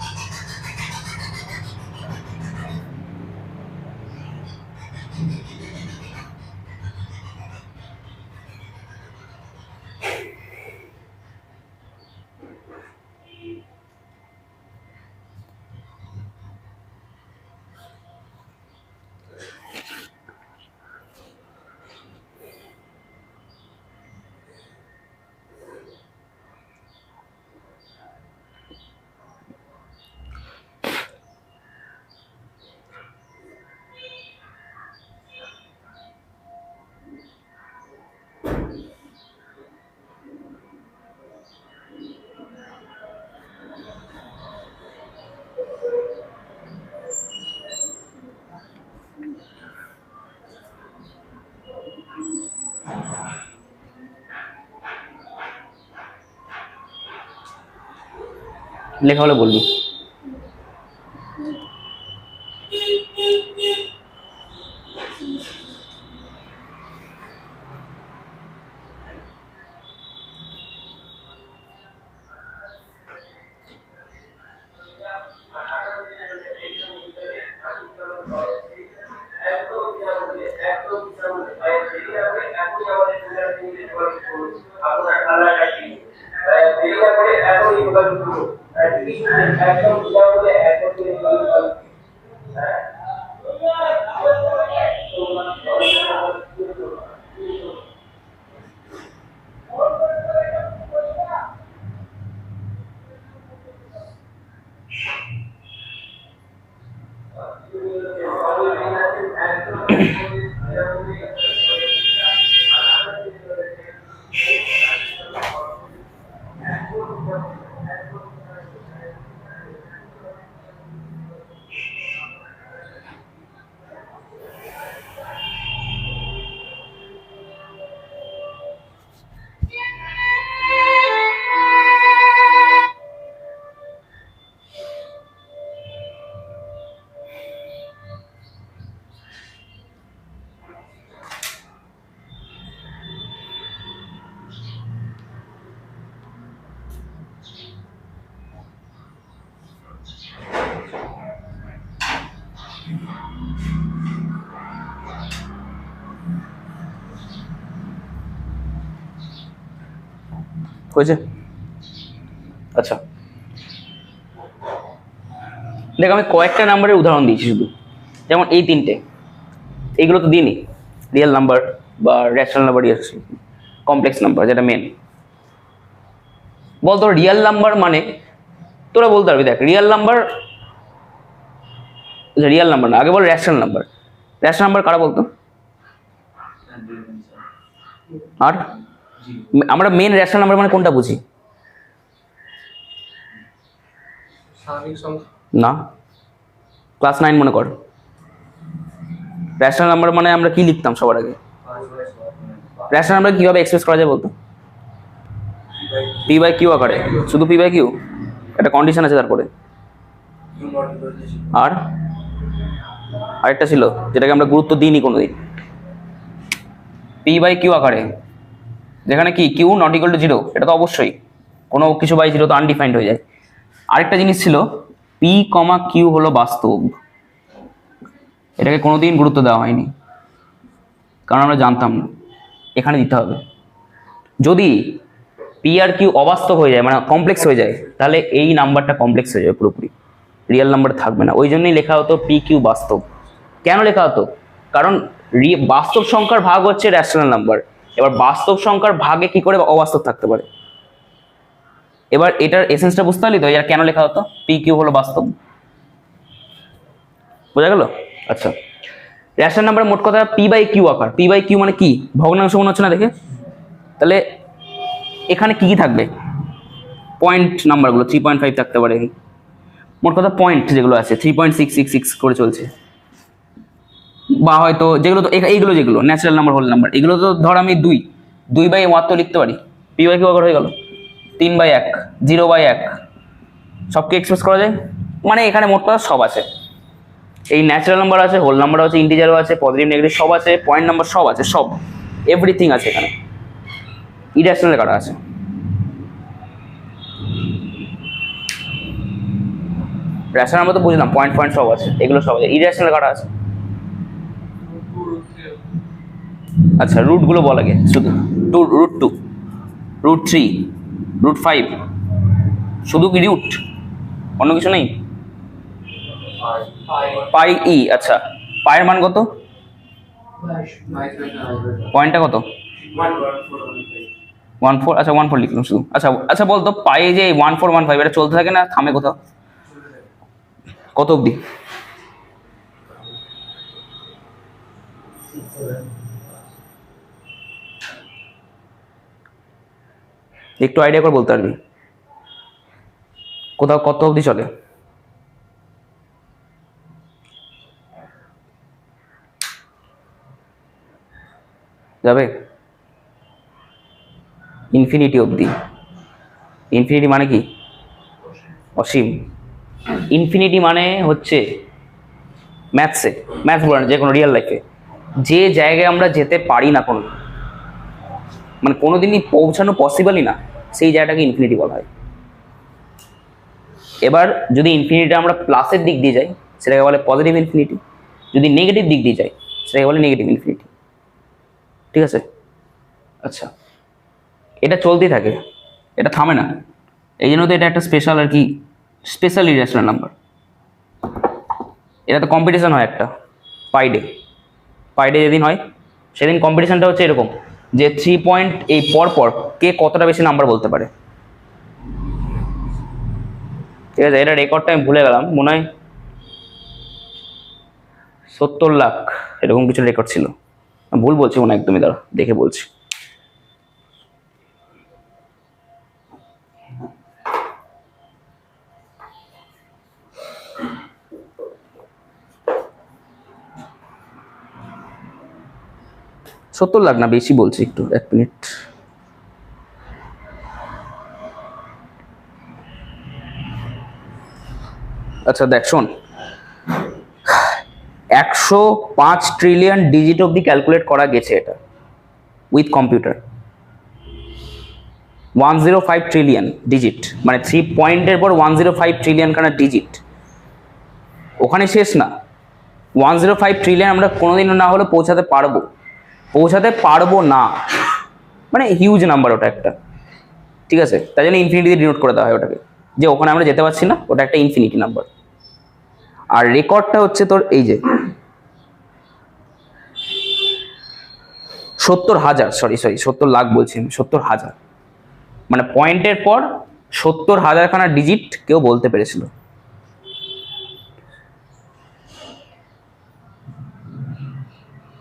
লেখা হলে বলবি। হয়েছে? আচ্ছা দেখ, আমি কয়েকটা নাম্বারের উদাহরণ দিয়েছি শুধু, যেমন এই তিনটে, এইগুলো তো দিইনি, রিয়েল নাম্বার বা রেশনাল নাম্বার, কমপ্লেক্স নাম্বার যেটা মেন। বল তোর রিয়েল নাম্বার মানে, তোরা বলতে পারবি, দেখ রিয়েল নাম্বার না, আগে বল রেশনাল নাম্বার। রেশনাল নাম্বার কারা বলতো? আর আমরা মেন রেশনাল নাম্বার মানে কোনটা বুঝি? স্বাভাবিক সংখ্যা না, ক্লাস 9 মনে কর। রেশনাল নাম্বার মানে আমরা কি লিখতাম সবার আগে? রেশনাল নাম্বার কিভাবে এক্সপ্রেস করা যায় বলতো? পি বাই কিউ আকারে, শুধু পি বাই কিউ, একটা কন্ডিশন আছে তারপরে। আর আরেকটা ছিল যেটাকে আমরা গুরুত্ব দিইনি কোনোদিন, পি বাই কিউ আকারে, যেখানে কি কিউ নট ইকুয়াল টু 0, এটা তো অবশ্যই, কোনো কিছু বাই 0 তো আনডিফাইন্ড হয়ে যায়। আরেকটা জিনিস ছিল পি কমা কিউ হলো বাস্তব, এটাকে কোনোদিন গুরুত্ব দেওয়া হয়নি, কারণ আমরা জানতাম না এখানে দিতে হবে। যদি পি আর কিউ অবাস্তব হয়ে যায়, মানে কমপ্লেক্স হয়ে যায়, তাহলে এই নাম্বারটা কমপ্লেক্স হয়ে যাবে, পুরোপুরি রিয়েল নাম্বার থাকবে না। ওই জন্যই লেখা হতো পি কিউ বাস্তব। কেন লেখা হতো? কারণ বাস্তব সংখ্যার ভাগ হচ্ছে রেশনাল নাম্বার, এবার বাস্তব সংখ্যার ভাগে কি করে অবাস্তব থাকতে পারে? এবার এটার এসেন্সটা বুঝতে পারলি তো, এর কেন লেখা হতো পি কিউ হলো বাস্তব, বোঝা গেল? আচ্ছা, রেশনাল নাম্বার মোট কথা পি বাই কিউ আকার। পি বাই কিউ মানে কি? ভগ্নাংশ মনে হচ্ছে না দেখে? তাহলে এখানে কি কি থাকবে? পয়েন্ট নাম্বারগুলো 3.5 থাকতে পারে, মোট কথা পয়েন্ট যেগুলো আছে 3.666 করে চলছে, বা হয়তো যেগুলো তো এইগুলো যেগুলো ন্যাচারাল নাম্বার, হোল নাম্বার, এগুলো তো ধর আমি 2/1 তো লিখতে পারি, পি বাই কিউ আকার হয়ে গেল। 3/1, 0/1, সবকে এক্সপ্রেস করা যায়, মানে এখানে মোট কথা সব আছে। এই ন্যাচারাল নাম্বার আছে, হোল নাম্বার আছে, ইন্টিজারও আছে, পজিটিভ নেগেটিভ সব আছে, পয়েন্ট নাম্বার সব আছে, সব এভরিথিং আছে এখানে। ইরেশনাল কাটা আছে, রেশনাল নাম্বার তো বুঝলাম, পয়েন্ট সব আছে, এগুলো সব আছে। ইরেশনাল কাটা আছে। আচ্ছা, রুটগুলো বল আগে, শুধু √2, √3, √5, শুধু কি রুট, অন্য কিছু নেই? পাই ই। আচ্ছা, পায়ের মান কত? পয়েন্টটা কত? 14। আচ্ছা 14 লিখলাম শুধু। আচ্ছা আচ্ছা বলতো পাই যে 1415 এটা চলতে থাকে না থামে কোথাও? কত অবধি? একটু আইডিয়া করে বলতে পারবি কোথাও কত অবধি চলে? যাবে ইনফিনিটি অবধি। ইনফিনিটি মানে কি? অসীম। ইনফিনিটি মানে হচ্ছে ম্যাথস বলে না, যে কোনো রিয়েল লাইফে যে জায়গায় আমরা যেতে পারি না, কোনো মানে কোনোদিনই পৌঁছানো পসিবলই না, সেই জায়গাটাকে ইনফিনিটি বলা হয়। এবার যদি ইনফিনিটি আমরা প্লাসের দিক দিয়ে যাই সেটাকে বলে পজিটিভ ইনফিনিটি, যদি নেগেটিভ দিক দিয়ে যাই সেটাকে বলে নেগেটিভ ইনফিনিটি। ঠিক আছে? আচ্ছা, এটা চলতেই থাকে, এটা থামে না, এই জন্য তো এটা একটা স্পেশাল আর কি, স্পেশাল ইরেশনাল নাম্বার। এটা তো কম্পিটিশন হয় একটা পাই ডে যেদিন হয় সেদিন কম্পিটিশনটা হচ্ছে এরকম যে 3 পয়েন্ট এই পর কে কতটা বেশি নাম্বার বলতে পারে। ঠিক আছে, এটা রেকর্ডটা আমি ভুলে গেলাম, মনে হয় 70 লাখ এরকম কিছু রেকর্ড ছিল, ভুল বলছি মনে হয় একদমই, দাঁড়া দেখে বলছি। সত্তর লাখ না, বেশি বলছি একটু, 1 মিনিট। আচ্ছা দেখ শোন, 105 ট্রিলিয়ন ডিজিট অব্দি ক্যালকুলেট করা গেছে এটা উইথ কম্পিউটার। 105 ট্রিলিয়ন ডিজিট, মানে 3 পয়েন্টের পর 105 ট্রিলিয়ন খানা ডিজিট, ওখানে শেষ না। 105 ট্রিলিয়ন আমরা কোনোদিনও না হলে পৌঁছাতে পারবো না, মানে হিউজ নাম্বার ওটা একটা। ঠিক আছে, তাই জন্য ইনফিনিটি দিয়ে ডিনোট করে দেওয়া হয় ওটাকে, যে ওখানে আমরা যেতে পারছি না, ওটা একটা ইনফিনিটি নাম্বার। আর রেকর্ডটা হচ্ছে তোর এই যে 70,000, সরি 70 লাখ বলছি, 70,000, মানে পয়েন্টের পর 70,000 খানা ডিজিট কেউ বলতে পেরেছিল।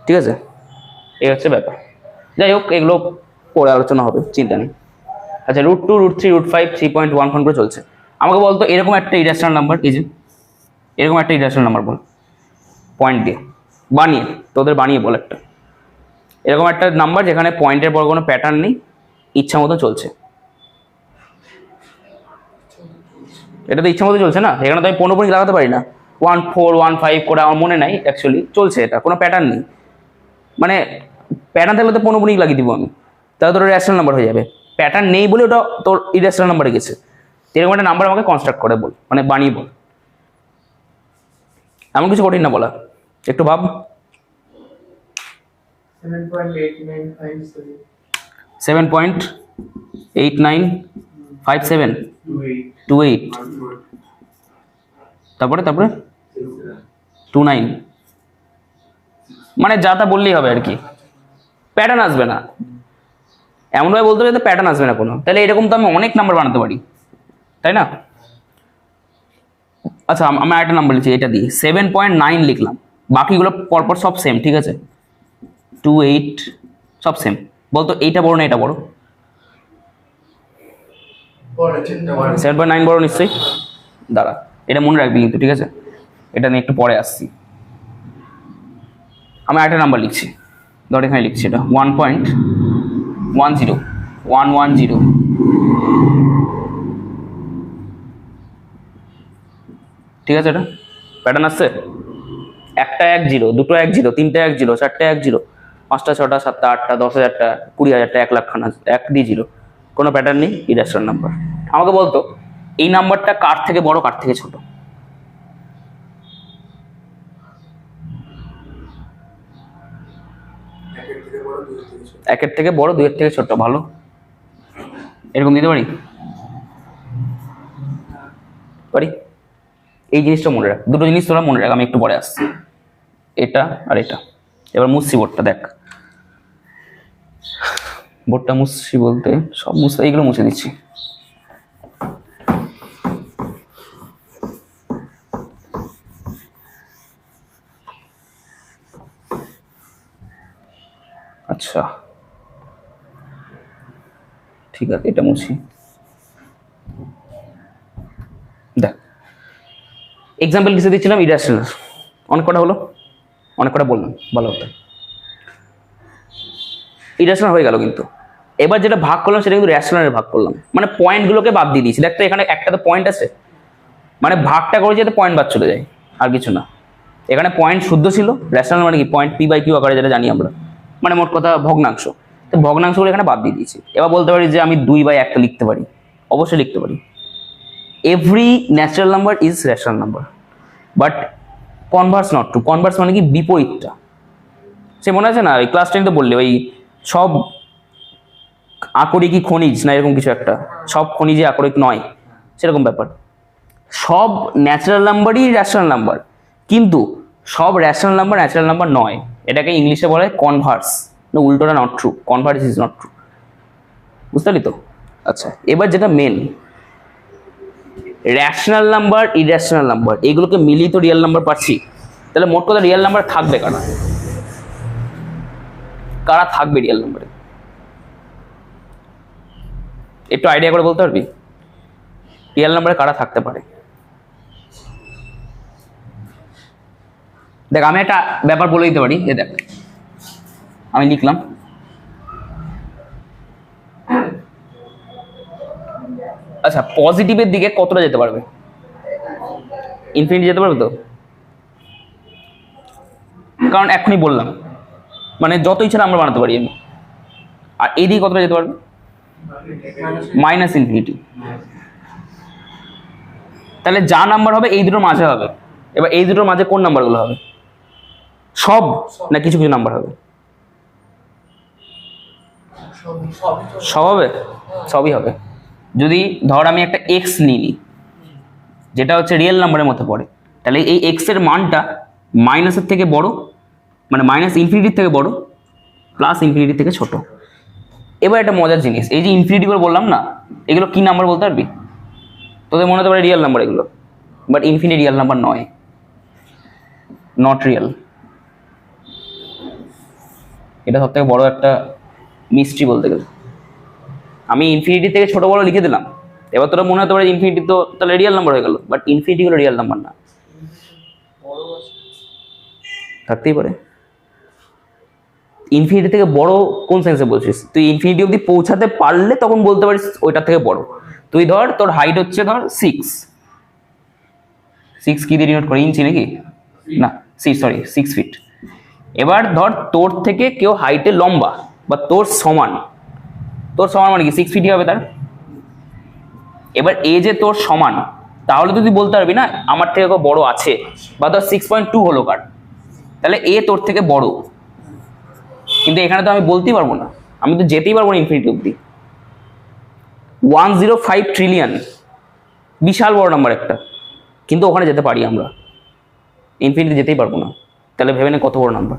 ঠিক আছে, এই হচ্ছে ব্যাপার। যাই হোক, এগুলো পরে আলোচনা হবে, চিন্তা নেই। আচ্ছা, √2, √3, √5 3.1 করে চলছে। আমাকে বলতো এরকম একটা ইরেশনাল নাম্বার, এই যে এরকম একটা ইরেশনাল নাম্বার বল, পয়েন্ট দিয়ে বানিয়ে বল একটা এরকম একটা নাম্বার যেখানে পয়েন্টের পর কোনো প্যাটার্ন নেই, ইচ্ছা মতো চলছে। এটা তো ইচ্ছা মতো চলছে না, এখানে তো আমি 15 লাগাতে পারি না, 1, 4, 1, 5 করে, আমার মনে নাই অ্যাকচুয়ালি, চলছে, এটা কোনো প্যাটার্ন নেই। মানে প্যাটার্ন থাকলে তো 15 লাগিয়ে দিব আমি, তাহলে তোর রেশনাল নাম্বার হয়ে যাবে। প্যাটার্ন নেই বলে ওটা তোর ইরেশনাল নাম্বারে গেছে। এরকম একটা নাম্বার আমাকে কনস্ট্রাক্ট করে বল, মানে বানিয়ে বল। এমন কিছু কঠিন না বলা, একটু ভাব। 7.8957 7.8957 28, তারপরে 29, মানে যা তা বললেই হবে আর কি, প্যাটার্ন আসবে না। এমনভাবে বলতে হবে প্যাটার্ন আসবে না কোনো, তাহলে এরকম তো আমি অনেক নাম্বার বানাতে পারি, তাই না? আচ্ছা, আমি আরেকটা নাম্বার লিখছি, এটা দিয়ে 7.9 লিখলাম, বাকিগুলো পরপর সব সেম। ঠিক আছে, 28 সব সেম। বলতো এইটা বড় না এটা বড়? 7.9 বড় নিশ্চয়ই, দাঁড়া এটা মনে রাখবি কিন্তু, ঠিক আছে? এটা নিয়ে একটু পরে আসছি। আমি আরেকটা নাম্বার লিখছি, ধর এখানে লিখছি এটা 1.10 ঠিক আছে, এটা প্যাটার্ন আসছে। একটা 1 0, দুটো 1 0, তিনটে 1 0, চারটে 1 0, 5টা 6টা 7টা 8টা 10,000টা 20,000টা 1 লাখ খানা 1 দিয়ে 0, কোনো প্যাটার্ন নেই, ইরেশনাল নাম্বার। আমাকে বলতো এই নাম্বারটা কার থেকে বড় কার থেকে ছোট? একের থেকে বড়, দুইয়ের থেকে ছোট, ভালো এরকম দিতে পারি। এই জিনিসটা মনে রাখ, দুটো জিনিস তোরা মনে রাখ, আমি একটু পরে আসছি। এটা আর এটা। এবার মুছছি বোর্ডটা, দেখ বোর্ডটা মুছছি বলতে সব মুছে, এইগুলো মুছে দিচ্ছি। আচ্ছা ঠিক আছে, এটা মুছি। দেখ এক্সাম্পল কিসে দিচ্ছিলাম, ইরেশনাল, অনেক কটা হলো, অনেক কটা বললাম, ভালো হতো। ইরেশনাল হয়ে গেল, কিন্তু এবার যেটা ভাগ করলাম সেটা কিন্তু রেশনালে ভাগ করলাম, মানে পয়েন্টগুলোকে বাদ দিয়ে দিয়েছি। দেখ তো এখানে একটা তো পয়েন্ট আছে, মানে ভাগটা করে যেতে পয়েন্ট বাদ চলে যায়, আর কিছু না। এখানে পয়েন্ট শুদ্ধ ছিল, রেশনাল মানে কি পয়েন্ট পি বাই কিউ আকারে, যেটা জানি আমরা, মানে মোট কথা ভগ্নাংশ। তো ভগ্নাংশগুলো এখানে বাদ দিয়ে দিয়েছি। এবার বলতে পারি যে আমি 2/1 লিখতে পারি, অবশ্যই লিখতে পারি। Every natural number is rational number, but converse not true. Converse মানে কি বিপরীতটা। সে মনে আছে না ওই ক্লাস 10 তো বললে, ওই সব আকরিকই খনিজ না এরকম কিছু একটা, সব খনিজে আকরিক নয়, সেরকম ব্যাপার। সব ন্যাচারাল নাম্বারই রেশনাল নাম্বার, কিন্তু সব রেশনাল নাম্বার ন্যাচারাল নাম্বার নয়। এটাকে ইংলিশে বলে কনভার্স, না উল্টোটা not true, converse is not true. বুঝতে পারলি তো? আচ্ছা, এবার যেটা main, rational number irrational number এগুলোকে মিলিয়ে তো রিয়েল নাম্বার পাচ্ছি। তাহলে মোট কথা রিয়েল নাম্বার থাকবে কারা? কারা থাকবে রিয়েল নাম্বারে? একটু আইডিয়া করে বলতে পারবি রিয়েল নাম্বারে কারা থাকতে পারে? দেখ আমি একটা ব্যাপার বলে দিতে পারি, এ দেখ আমি লিখলাম আচ্ছা পজিটিভের দিকে কতটা যেতে পারবে? ইনফিনিটি যেতে পারবে তো? কারণ এখনই বললাম মানে যত ইচ্ছা নাম্বার বানাতে পারি আমি। আর এই দিকে কতটা যেতে পারবে? Minus infinity. তাহলে যা নাম্বার হবে এই দুটোর মাঝে হবে। এবার এই দুটোর মাঝে কোন নাম্বারগুলো হবে? সব না কিছু কিছু নাম্বার হবে? সব হবে, সবই হবে। যদি ধর আমি একটা এক্স নিই, যেটা হচ্ছে রিয়েল নাম্বারের মধ্যে পড়ে, তাহলে এই এক্স এর মানটা মাইনাসের থেকে বড়, মানে মাইনাস ইনফিনিটির থেকে বড়, প্লাস ইনফিনিটির থেকে ছোট। এবার একটা মজার জিনিস, এই যে ইনফিনিটি করে বললাম না, এগুলো কি নাম্বার বলতে পারবি? তোদের মনে হতে পারে রিয়েল নাম্বার এগুলো, বাট ইনফিনিটি রিয়েল নাম্বার নয়, নট রিয়েল। এটা সব থেকে বড় একটা মিস্ট্রি বলতে গেলে। আমি ইনফিনিটি থেকে ছোট বড় লিখে দিলাম, এবার তোরা মনে হতে পারে ইনফিনিটি তো তাহলে রিয়েল নাম্বার হয়ে গেল, বাট ইনফিনিটি গুলো রিয়েল নাম্বার না, থাকতেই পারে। ইনফিনিটি থেকে বড় কোন সেন্সে বলছিস তুই? ইনফিনিটি অবধি পৌঁছাতে পারলে তখন বলতে পারিস ওইটার থেকে বড়। তুই ধর তোর হাইট হচ্ছে ধর 6 কি দিয়ে ডিনোট করে? ইঞ্চি নাকি? না 6 ফিট। এবার ধর তোর থেকে কেউ হাইটে লম্বা বা তোর সমান মানে কি 6 ফিটই হবে তার। এবার এ যে তোর সমান, তাহলে তো তুই বলতে পারবি না আমার থেকে কেউ বড় আছে, বা ধর 6.2 হলো কার, তাহলে এ তোর থেকে বড়। কিন্তু এখানে তো আমি বলতেই পারবো না, আমি তো যেতেই পারবো না ইনফিনিটি অব্দি। 105 ট্রিলিয়ন বিশাল বড় নাম্বার একটা, কিন্তু ওখানে যেতে পারি আমরা, ইনফিনিটি যেতেই পারবো না। তাহলে ভেবে নে কত বড় নাম্বার।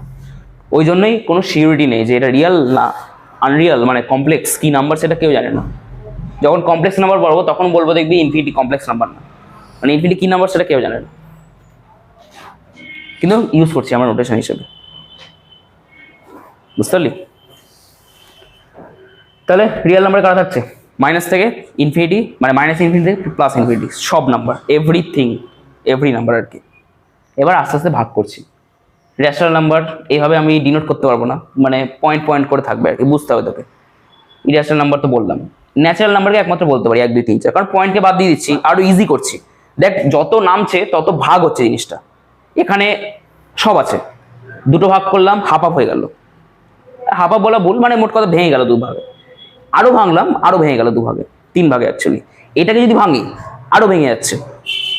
ওই জন্যই কোনো সিউরিটি নেই যে এটা রিয়েল না আনরিয়াল, মানে কমপ্লেক্স কি নাম্বার সেটা কেউ জানে না। যখন কমপ্লেক্স নাম্বার বলবো তখন বলবো দেখবি ইনফিনিটি কমপ্লেক্স নাম্বার না, মানে ইনফিনিটি কি নাম্বার সেটা কেউ জানে না, কিন্তু ইউজ করছি আমরা নোটেশন হিসেবে। বুঝতে পারলি? তাহলে রিয়েল নাম্বার কারা থাকছে? মাইনাস থেকে ইনফিনিটি, মানে মাইনাস ইনফিনিটি থেকে প্লাস ইনফিনিটি, সব নাম্বার, এভরি নাম্বার আর কি। এবার আস্তে আস্তে ভাগ করছি। রেশনাল নাম্বার এইভাবে আমি ডিনোট করতে পারবো না, মানে পয়েন্ট করে থাকবে আর কি, বুঝতে হবে তোকে। ইরেশনাল নাম্বার তো বললাম। ন্যাচারাল নাম্বারকে একমাত্র বলতে পারি 1 2 3 4, কারণ পয়েন্টকে বাদ দিয়ে দিচ্ছি, আরো ইজি করছি। দেখ যত নামছে তত ভাগ হচ্ছে জিনিসটা। এখানে সব আছে, দুটো ভাগ করলাম, হাফ হয়ে গেল। হাফ বলা ভুল, মানে মোট কথা ভেঙে গেল 2 ভাগে। আরো ভাঙলাম, আরো ভেঙে গেল 2 ভাগে, 3 ভাগে অ্যাকচুয়ালি। এটাকে যদি ভাঙি আরো ভেঙে যাচ্ছে,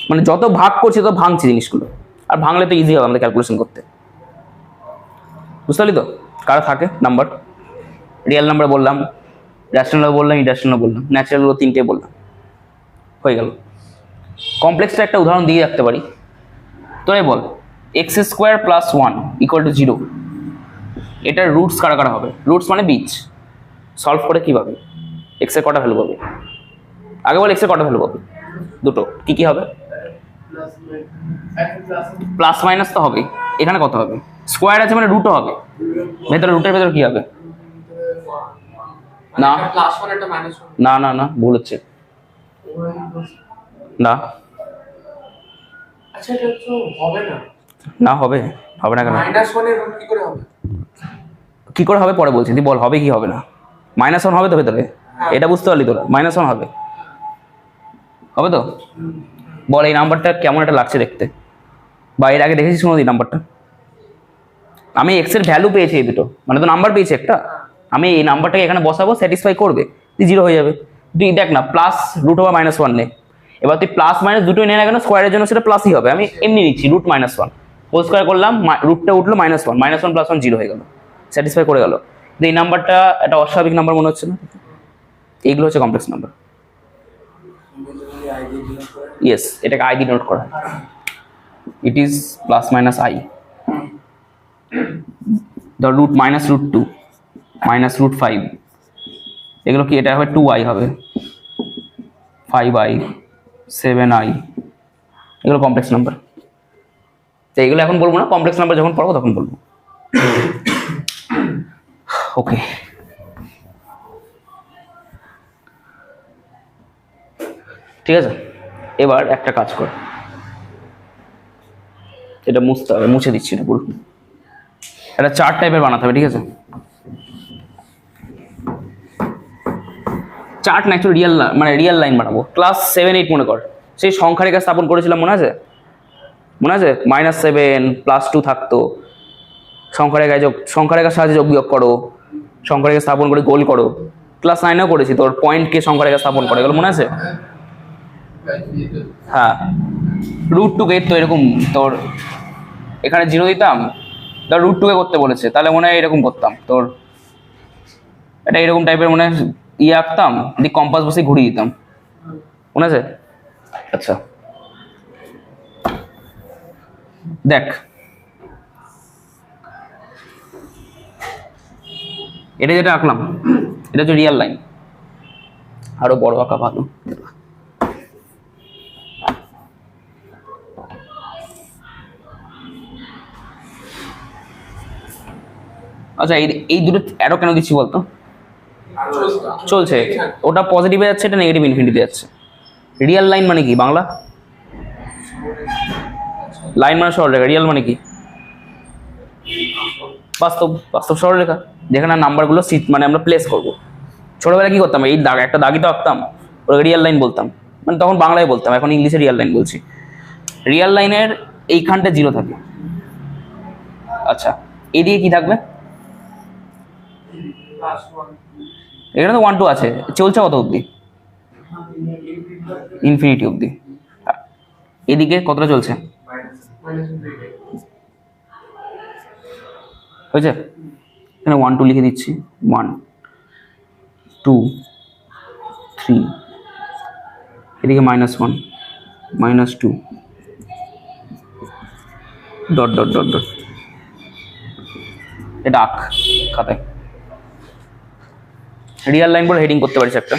মানে যত ভাগ করছি তত ভাঙছে জিনিসগুলো। আর ভাঙলে তো ইজি হবে আমাদের ক্যালকুলেশন করতে। বুঝতে পারলি তো কারা থাকে নাম্বার? রিয়েল নাম্বার বললাম, রেশনাল বললাম, ইরেশনাল বললাম, ন্যাচারাল 3টে বললাম, হয়ে গেল। কমপ্লেক্সটা একটা উদাহরণ দিয়ে রাখতে পারি। তোরাই বল x² + 1 = 0, এটার রুটস কারা কারা হবে? রুটস মানে বীজ। সলভ করে কি পাবে? x এর কটা ভ্যালু পাবে? আগে বল x এর কটা ভ্যালু পাবে? দুটো। কি কি হবে? প্লাস মাইনাস তো হবেই। এখানে কত হবে? স্কোয়ার আছে মানে রুটও হবে। ভেতরে রুটের ভেতরে কি হবে? না +1 একটা -1, না না না, ভুল হচ্ছে। না আচ্ছা এটা তো হবে না। না হবে, হবে না কেন? -1 এর রুট কি করে হবে? কি করে হবে পরে বলছি, তুই বল হবে কি হবে না। -1 হবে তো ভেতরে, এটা বুঝতে পারলি তোরা? -1 হবে, হবে তো? বল এই নাম্বারটা কেমন একটা লাগছে দেখতে, বা এর আগে দেখেছিস কোনো এই নাম্বারটা? আমি এক্স এর ভ্যালু পেয়েছি এই দুটো, মানে তো নাম্বার পেয়েছি একটা, আমি এই নাম্বারটাকে এখানে বসাবো, স্যাটিসফাই করবে, তুই জিরো হয়ে যাবে। তুই দেখ না প্লাস রুট ওভার -1 নে, এবার তুই প্লাস মাইনাস দুটোই নে না কেন, স্কোয়ারের জন্য সেটা প্লাসই হবে। আমি এমনি নিচ্ছি রুট -1 হোল স্কোয়ার করলাম, রুটটা উঠলো -1 -1 + 1 জিরো হয়ে গেল, স্যাটিসফাই করে গেল। কিন্তু এই নাম্বারটা একটা অস্বাভাবিক নাম্বার মনে হচ্ছে না? এইগুলো হচ্ছে কমপ্লেক্স নাম্বার। ইয়েস, এটাকে আই দিয়ে নোট করা, ইট ইজ +-i। ধর রুট -√2 -√5, এগুলো কি? এটা হবে 2i হবে, 5i, 7i, এগুলো কমপ্লেক্স নাম্বার। তো এগুলো এখন বলবো না, কমপ্লেক্স নাম্বার যখন পড়বো তখন বলবো। ওকে, ঠিক আছে। এবার একটা কাজ কর, এটা মুছতে হবে, মুছে দিচ্ছি না পুরো। একটা চার্ট টাইপের বানাতে হবে, ঠিক আছে? চার্ট না, একটু রিয়েল লাইন বানাবো। ক্লাস 7-8 মনে কর, সেই সংখ্যা রেখা স্থাপন করেছিলাম, মনে আছে? -7 +2 থাকতো, সংখ্যা রেখার সাহায্যে যোগ বিয়োগ করো, সংখ্যা রেখা স্থাপন করে গোল করো। ক্লাস 9-এও করেছি, তোর পয়েন্টকে সংখ্যা রেখা স্থাপন করে, এগুলো মনে আছে? হ্যাঁ, √2 তো এরকম, তোর এখানে 0 দিতাম, ধর √2 করতে বলেছে, তাহলে মনে হয় এরকম করতাম, তোর এটা এরকম টাইপের মনে হয় আঁকতাম, দিয়ে কম্পাস বসে ঘুরিয়ে দিতাম, মনে আছে? আচ্ছা দেখ, এটা যেটা আঁকলাম, এটা হচ্ছে রিয়েল লাইন। আরো বড় আঁকা ভালো। আচ্ছা, এই দুটো অ্যারো কেন দিচ্ছি বলতো? চলছে, ওটা পজিটিভে যাচ্ছে, এটা নেগেটিভ ইনফিনিটিতে যাচ্ছে। রিয়েল লাইন মানে কি বাংলা? লাইন মানে সরলরেখা, রিয়েল মানে কি? বাস্তব সরলরেখা, যেখানে নাম্বারগুলো মানে আমরা প্লেস করব। ছোটবেলায় কি করতাম, এই দাগ একটা দাগই তো আঁকতাম, ওটাকে রিয়েল লাইন বলতাম, মানে তখন বাংলায় বলতাম, এখন ইংলিশে রিয়েল লাইন বলছি। রিয়েল লাইনের এইখানটা 0 থাকে। আচ্ছা, এদিকে কি থাকবে? এখানে তো 1 2 আছে, চলছে কত অবধি? ইনফিনিটি অবধি। এদিকে কতটা চলছে? হয়েছে? এখানে 1 2 লিখে দিচ্ছি, 1 2 3, এদিকে -1 -2 ডট ডট ডট ডট। এটা আঁক খাতায়, রিয়েল লাইন বলে হেডিং করতে পারিস একটা।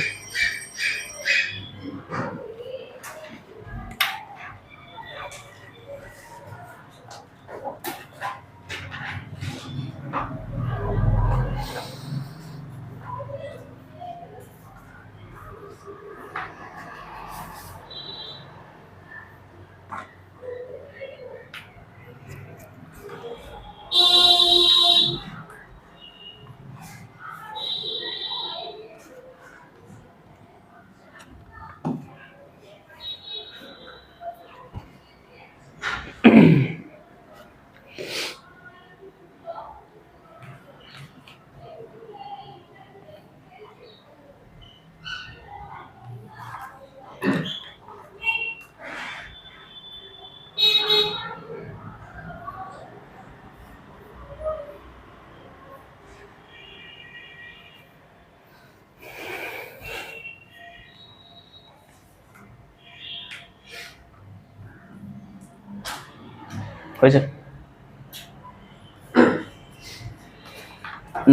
হয়েছে?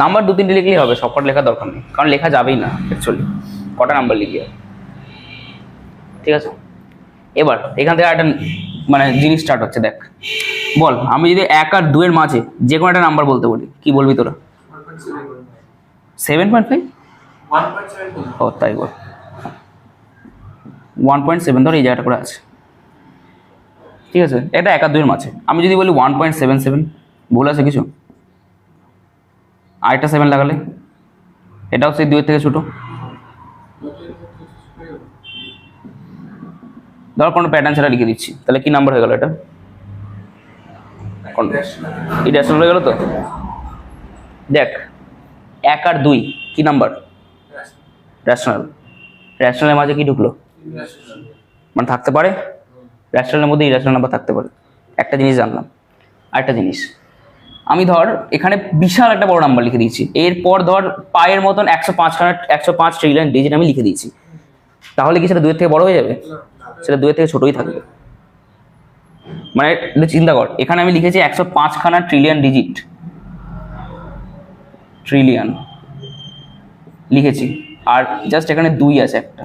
নাম্বার 2-3টে লিখলেই হবে, সবকটা লেখার দরকার নেই, কারণ লেখা যাবেই না অ্যাকচুয়ালি, কটা নাম্বার লিখি হবে, ঠিক আছে? এবার এখান থেকে একটা মানে জিনিস স্টার্ট হচ্ছে, দেখ বল, আমি যদি 1 আর 2 এর মাঝে যে কোনো একটা নাম্বার বলতে বলি, কি বলবি তোরা? 7.5? ও তাই বল, 1.7 ধর এই জায়গাটা করে আছে, ঠিক আছে? এটা 1 আর 2 এর মাঝে। আমি যদি বলি 1.77, ভুল আছে কিছু? আরেকটা 7 লাগালে, এটাও সেই 2 এর থেকে ছোট, ধর কোনো প্যাটার্ন ছাড়া লিখে দিচ্ছি, তাহলে কি নাম্বার হয়ে গেল এটা? ইরেশনাল হয়ে গেল তো। দেখ 1 আর 2 কি নাম্বার? রেশনাল। রেশনালের মাঝে কি ঢুকলো? মানে থাকতে পারে, রেশনালের মধ্যে ইরেশনাল নাম্বার থাকতে পারে। একটা জিনিস জানলাম। আরেকটা জিনিস, আমি ধর এখানে বিশাল একটা বড় নাম্বার লিখে দিয়েছি, এরপর ধর পায়ের মতন 105 ট্রিলিয়ন ডিজিট আমি লিখে দিয়েছি, তাহলে কি সেটা 2 থেকে বড় হয়ে যাবে? সেটা 2 থেকে ছোটই থাকবে। মানে চিন্তা কর, এখানে আমি লিখেছি 105 ট্রিলিয়ন ডিজিট, ট্রিলিয়ন লিখেছি, আর জাস্ট এখানে 2 আছে একটা,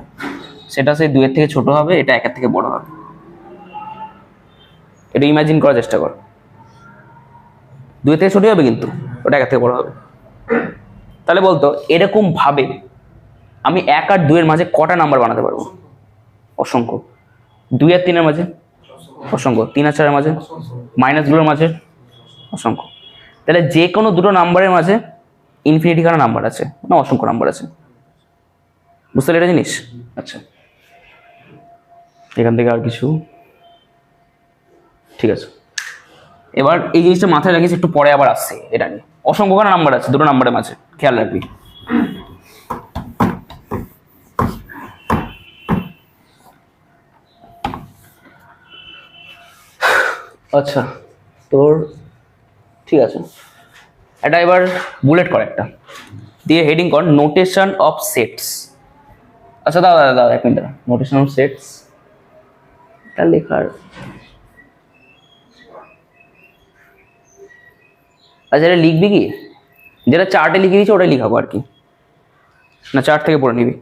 সেটা সেই 2 থেকে ছোট হবে, এটা 1 থেকে বড় হবে। এটা ইমাজিন করার চেষ্টা কর, 2 থেকে ছোট হবে কিন্তু ওটা 1 থেকে বড় হবে। তাহলে বলতো এরকম ভাবে আমি 1 আর 2 এর মাঝে কটা নাম্বার বানাতে পারবো? অসংখ্য। 2 আর 3 এর মাঝে অসংখ্য, 3 আর 4 এর মাঝে, মাইনাসগুলোর মাঝে অসংখ্য। তাহলে যে কোনো দুটো নাম্বারের মাঝে ইনফিনিটি খানা নাম্বার আছে, না অসংখ্য নাম্বার আছে। বুঝতে পারলে এটা জিনিস? আচ্ছা, এখান থেকে আর কিছু, ঠিক আছে। এবার এই জিনিসটা মাথায় রাখিস, একটু পরে আবার আসছে এটা নিয়ে। অসংখ্য খানা নাম্বার আছে দুটো নাম্বারের মাঝে, খেয়াল রাখবি। আচ্ছা তোর ঠিক আছে, এটা এবার বুলেট কর একটা, দিয়ে হেডিং কর নোটেশন অফ সেটস। আচ্ছা দাদা দাদা এক মিনিট, নোটেশন অফ সেটস এটা লেখার, আচ্ছা এটা লিখবি কি? যেটা চার্টে লিখে দিয়েছি ওটাই লিখাবো আর কি, না চার্ট থেকে পড়ে নিবি?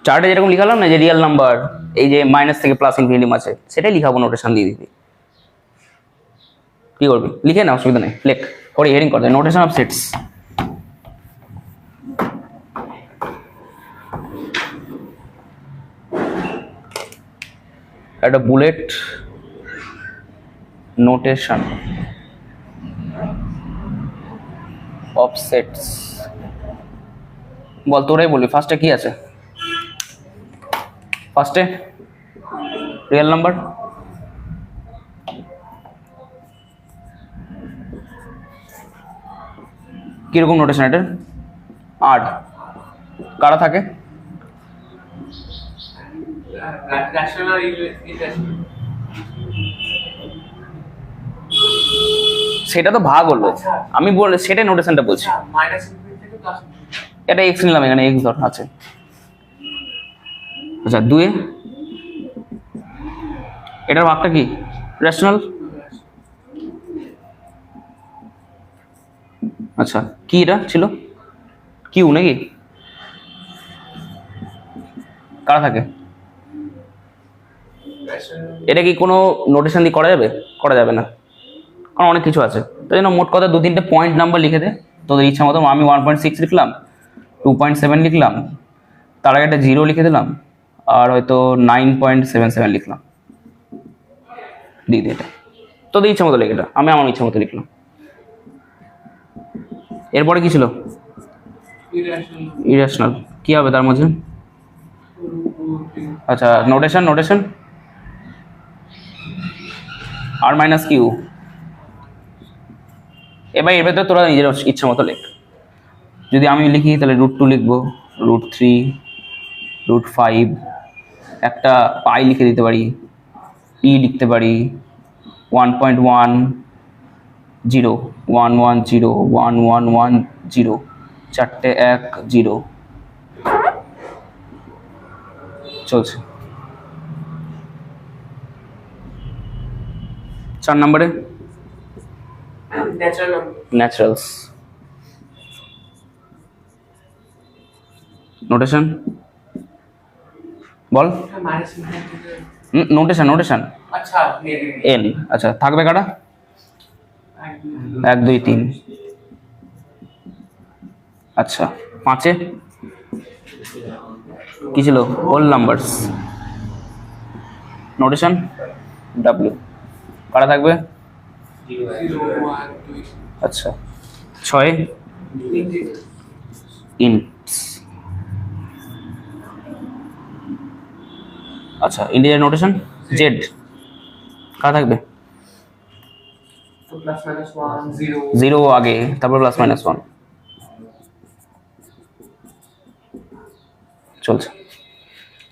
চার্টে যেরকম লিখালাম না, যে রিয়েল নাম্বার, এই যে মাইনাস থেকে প্লাস ইনফিনিটিভ আছে, সেটাই লিখাবো, নোটেশন দিয়ে দিবি। কি করবি লিখে না, অসুবিধা নেই, লেখ পরে হেডিং কর দে নোটেশন অফ সেটস। একটা বুলেট নোটেশন অফ সেটস বল, তোরাই বলবি। ফার্স্টে কি আছে? ফার্স্টে রিয়েল নাম্বার, কিরকম নোটেশন এটার? 8 কারা থাকে? সেটা তো ভাগ হলো, আমি বল সেটাই নোটেশনটা বলছি। এটা এক্স নিলাম, এখানে এক্স ধর আছে। আচ্ছা 2 এটার ভাগটা কি? রেশনাল। আচ্ছা কি এটা ছিল? কিউ নাকি? কারা থাকে? এটা কি কোনো নোটেশন দিয়ে করা যাবে? করা যাবে না, কারণ অনেক কিছু আছে। তাই জন্য মোট কথা 2-3টে পয়েন্ট নাম্বার লিখে দে তোদের ইচ্ছা মতো। আমি 1.6 লিখলাম, 2.7 লিখলাম, তার আগে একটা 0 লিখে দিলাম, আর হয়তো 9.77 লিখলাম, দিয়ে এটা তোদের ইচ্ছা মতো লিখে, এটা আমি আমার ইচ্ছা মতো লিখলাম। এরপরে কি ছিল? ইরেশনাল। কি হবে তার মাঝে? আচ্ছা নোটেশন, নোটেশন আর মাইনাস কিউ। এবার এর ভেতরে তোরা নিজের ইচ্ছা মতো লেখ। যদি আমি লিখি তাহলে √2 লিখবো, √3, √5, একটা পাই লিখে দিতে পারি, ই লিখতে পারি, 1.10, 110, 1110, 4টে 1 0 চলছে। 4 নম্বরে ন্যাচারালস নোটেশন বল। নোটেশন, নোটেশন আচ্ছা এন। আচ্ছা থাকবে কাটা? 1 2 3। আচ্ছা 5-এ কি ছিল? Whole numbers, notation W. কাটা থাকবে? আচ্ছা 6-এ ইন্টস। আচ্ছা ইন্টিজার নোটেশন জেড কারা থাকবে? তো প্লাস মাইনাস 1 0 জিরো আগে, তারপর প্লাস মাইনাস ওয়ান চলছে।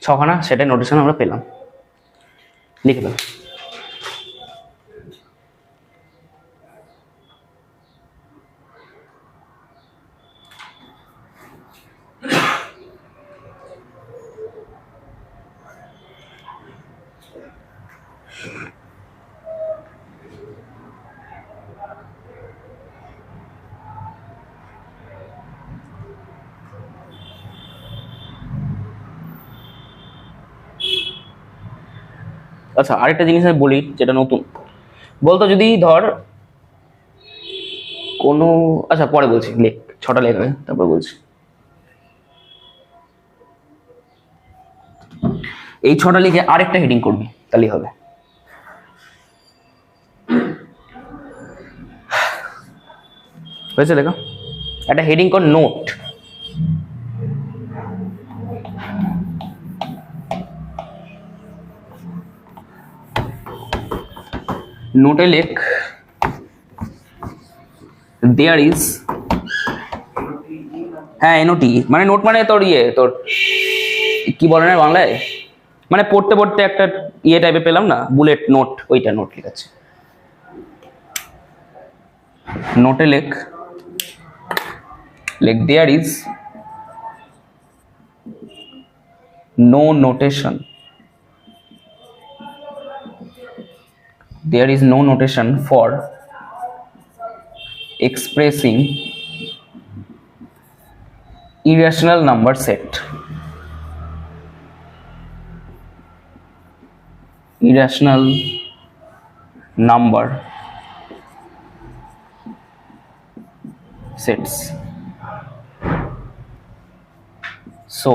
ছখানা সেটাই নোটেশন আমরা পেলাম, লিখে ফেল। আচ্ছা আরেকটা জিনিস আমি বলি যেটা নতুন, বলতো যদি ধর কোনো, আচ্ছা পরে বলছি, লেখ ছটা লেখ হবে তারপর বলছি। এই ছটা লিখে আরেকটা হেডিং করবি তাহলেই হবে। হয়েছে লেখা? একটা হেডিং কর নোট। নোটে লেখ দেয়ার ইজ, হ্যাঁ এনওটি মানে নোট মানে তোর তোর কি বলে না বাংলায়, মানে পড়তে পড়তে একটা টাইপে পেলাম না বুলেট নোট, ওইটা নোট লিখাচ্ছে। নোটে লেখ there is no notation, there is no notation for expressing irrational number set, irrational number sets, so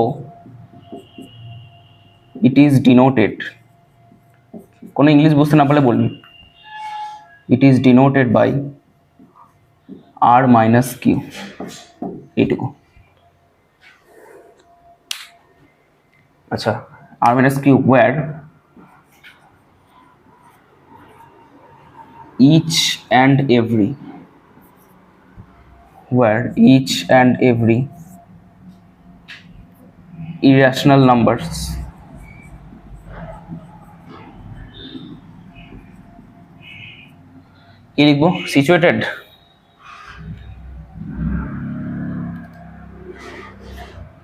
it is denoted, কোনো ইংলিশ বুঝতে না পারলে বলবি, it is denoted by r minus q, এইটুকু। আচ্ছা r minus q where each and every irrational numbers কি লিখবো? Situated,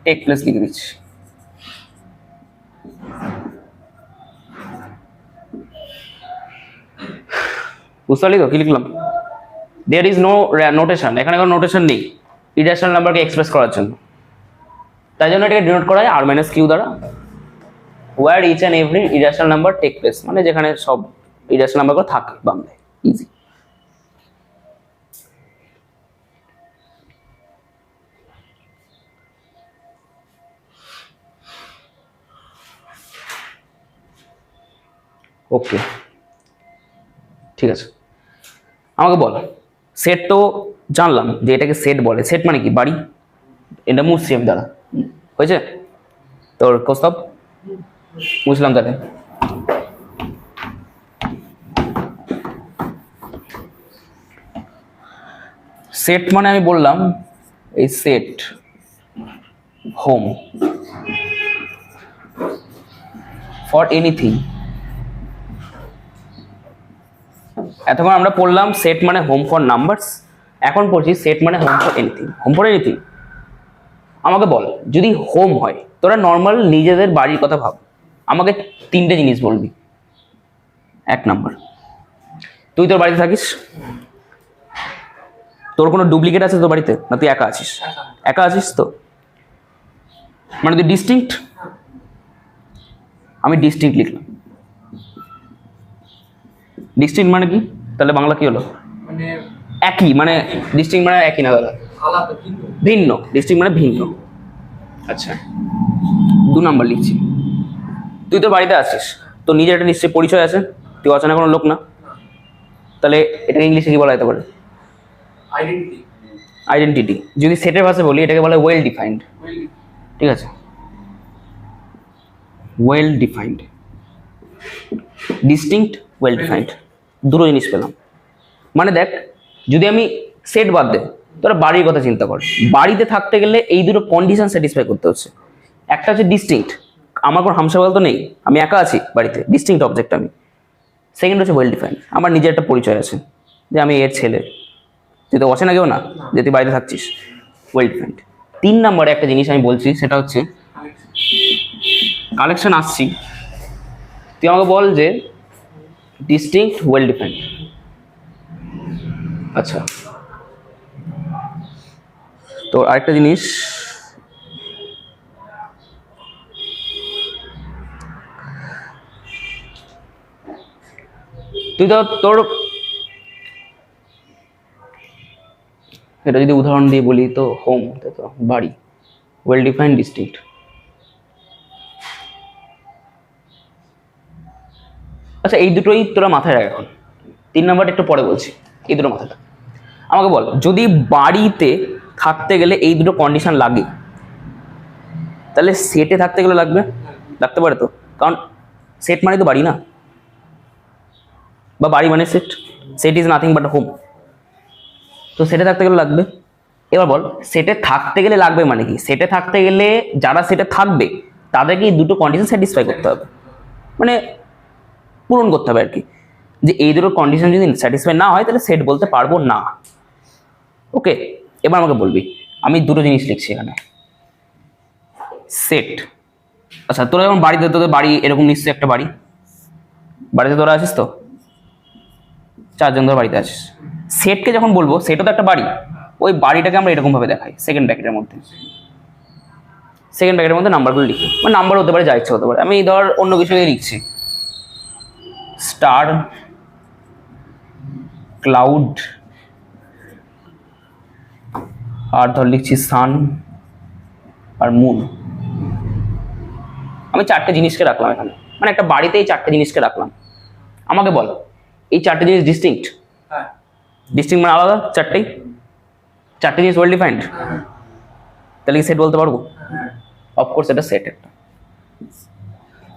take place লিখে দিচ্ছি। বুঝতে পারলি তো কি লিখলাম? দেয়ার ইজ নো নোটেশন, এখানে কোনো নোটেশন নেই ইরেশনাল নাম্বারকে এক্সপ্রেস করার জন্য, তাই জন্য এটাকে ডিনোট করা হয় আর মাইনাস কিউ দ্বারা। Where each and every irrational number take place, মানে যেখানে সব ইরেশনাল নাম্বারগুলো থাকে বাংলায়, ইজি। ওকে ঠিক আছে, আমাকে বল সেট তো জানলাম যে এটাকে সেট বলে, সেট মানে কি? বাড়ি, এটা মুছছি আমি দাঁড়া, হয়েছে তোর প্রস্তাব? বুঝলাম তাহলে। সেট মানে আমি বললাম এই সেট হোম ফর এনিথিং। এতক্ষণ আমরা পড়লাম সেট মানে হোম ফর নাম্বারস, এখন পড়ছি সেট মানে home for anything. Home for anything আমাকে বল যদি হোম হয়, তোরা নর্মাল নিজেদের বাড়ির কথা ভাব, আমাকে তিনটে জিনিস বলবি। এক নাম্বার, তুই তোর বাড়িতে থাকিস, তোর কোনো ডুপ্লিকেট আছে তোর বাড়িতে, না তুই একা আছিস? একা আছিস তো, মানে তুই ডিস্টিংক্ট। আমি ডিস্টিংক্ট লিখলাম। ডিস্টিংক্ট মানে কি? তাহলে বাংলা কি হলো? মানে একই, মানে ডিস্টিংক্ট মানে একই না দাদা, আলাদা কিন্তু ভিন্ন। ডিস্টিংক্ট মানে ভিন্ন। আচ্ছা দু নাম্বার লিখছি, তুই তোর বাড়িতে আছিস, তোর নিজের একটা নিশ্চয়ই পরিচয় আছে, তুই অচেনা কোনো লোক না, তাহলে এটাকে ইংলিশে কি বলা যেতে পারে? আইডেন্টিটি। আইডেন্টিটি। যদি সেটের ভাষায় বলি এটাকে বলা হয় ওয়েল ডিফাইন্ড। ঠিক আছে, well defined. Distinct, well defined, দুটো জিনিস পেলাম। মানে দেখ, যদি আমি সেট বাদ দে, তোরা বাড়ির কথা চিন্তা কর। বাড়িতে থাকতে গেলে এই দুটো কন্ডিশন স্যাটিসফাই করতে হচ্ছে। একটা হচ্ছে ডিস্টিংক্ট, আমার কোনো হামসাবাল তো নেই, আমি একা আছি বাড়িতে, ডিস্টিংক্ট অবজেক্ট আমি। সেকেন্ড হচ্ছে ওয়েল ডিফাইন্ড, আমার নিজের একটা পরিচয় আছে যে আমি এর ছেলে, তুই তো বসে না কেউ না যে তুই বাড়িতে থাকছিস, ওয়েল ডিফাইন্ড। 3 নম্বরে একটা জিনিস আমি বলছি, সেটা হচ্ছে কালেকশন আসছি, তুই আমাকে বল যে ডিস্টিংক্ট, ওয়েল ডিফাইন্ড। আচ্ছা, তো আরেকটা জিনিস, তুই তো তোর এটা যদি উদাহরণ দিয়ে বলি তো হোম, তাই তো, বাড়ি, ওয়েল ডিফাইন্ড, ডিস্টিংক্ট। আচ্ছা, এই দুটোই তোরা মাথায় রাখ এখন। 3 নম্বরটা একটু পরে বলছি, এই দুটো মাথায় রাখ। আমাকে বল, যদি বাড়িতে থাকতে গেলে এই দুটো কন্ডিশন লাগে, তাহলে সেটে থাকতে গেলে লাগতে পারে তো, কারণ সেট মানে তো বাড়ি না, বা বাড়ি মানে set, set is nothing but home. তো সেটে থাকতে গেলে লাগবে। এবার বল, সেটে থাকতে গেলে লাগবে মানে কি? সেটে থাকতে গেলে যারা সেটে থাকবে তাদেরকে এই দুটো কন্ডিশন স্যাটিসফাই করতে হবে, মানে পূরণ করতে হবে আর কি। যে এই দুটো কন্ডিশন যদি স্যাটিসফাই না হয় তাহলে সেট বলতে পারবো না। ওকে, এবার আমাকে বলবি, আমি দুটো জিনিস লিখছি এখানে, সেট। আচ্ছা, তোরা যখন বাড়িতে, তোদের বাড়ি এরকম নিশ্চয়ই একটা বাড়ি, বাড়িতে তোরা আছিস তো, 4 জন ধরে বাড়িতে আছিস। সেটকে যখন বলবো, সেটও তো একটা বাড়ি, ওই বাড়িটাকে আমরা এরকম ভাবে দেখাই, সেকেন্ড ব্র্যাকেটের মধ্যে। সেকেন্ড ব্র্যাকেটের মধ্যে নাম্বারগুলো লিখি, মানে নাম্বার হতে পারে, যা ইচ্ছে হতে পারে। আমি ধর অন্য কিছু লিখছি, স্টার, ক্লাউড, আর ধর লিখছি সান আর মুন। আমি 4টে জিনিসকে রাখলাম এখানে, মানে একটা বাড়িতে এই 4টে জিনিসকে রাখলাম। আমাকে বল, এই 4টে জিনিস ডিস্টিংক্ট? হ্যাঁ। ডিস্টিংক্ট মানে আলাদা, 4টে জিনিস ওয়েল ডিফাইন্ড, তাহলে কি সেট বলতে পারবো? অফকোর্স এটা সেট একটা।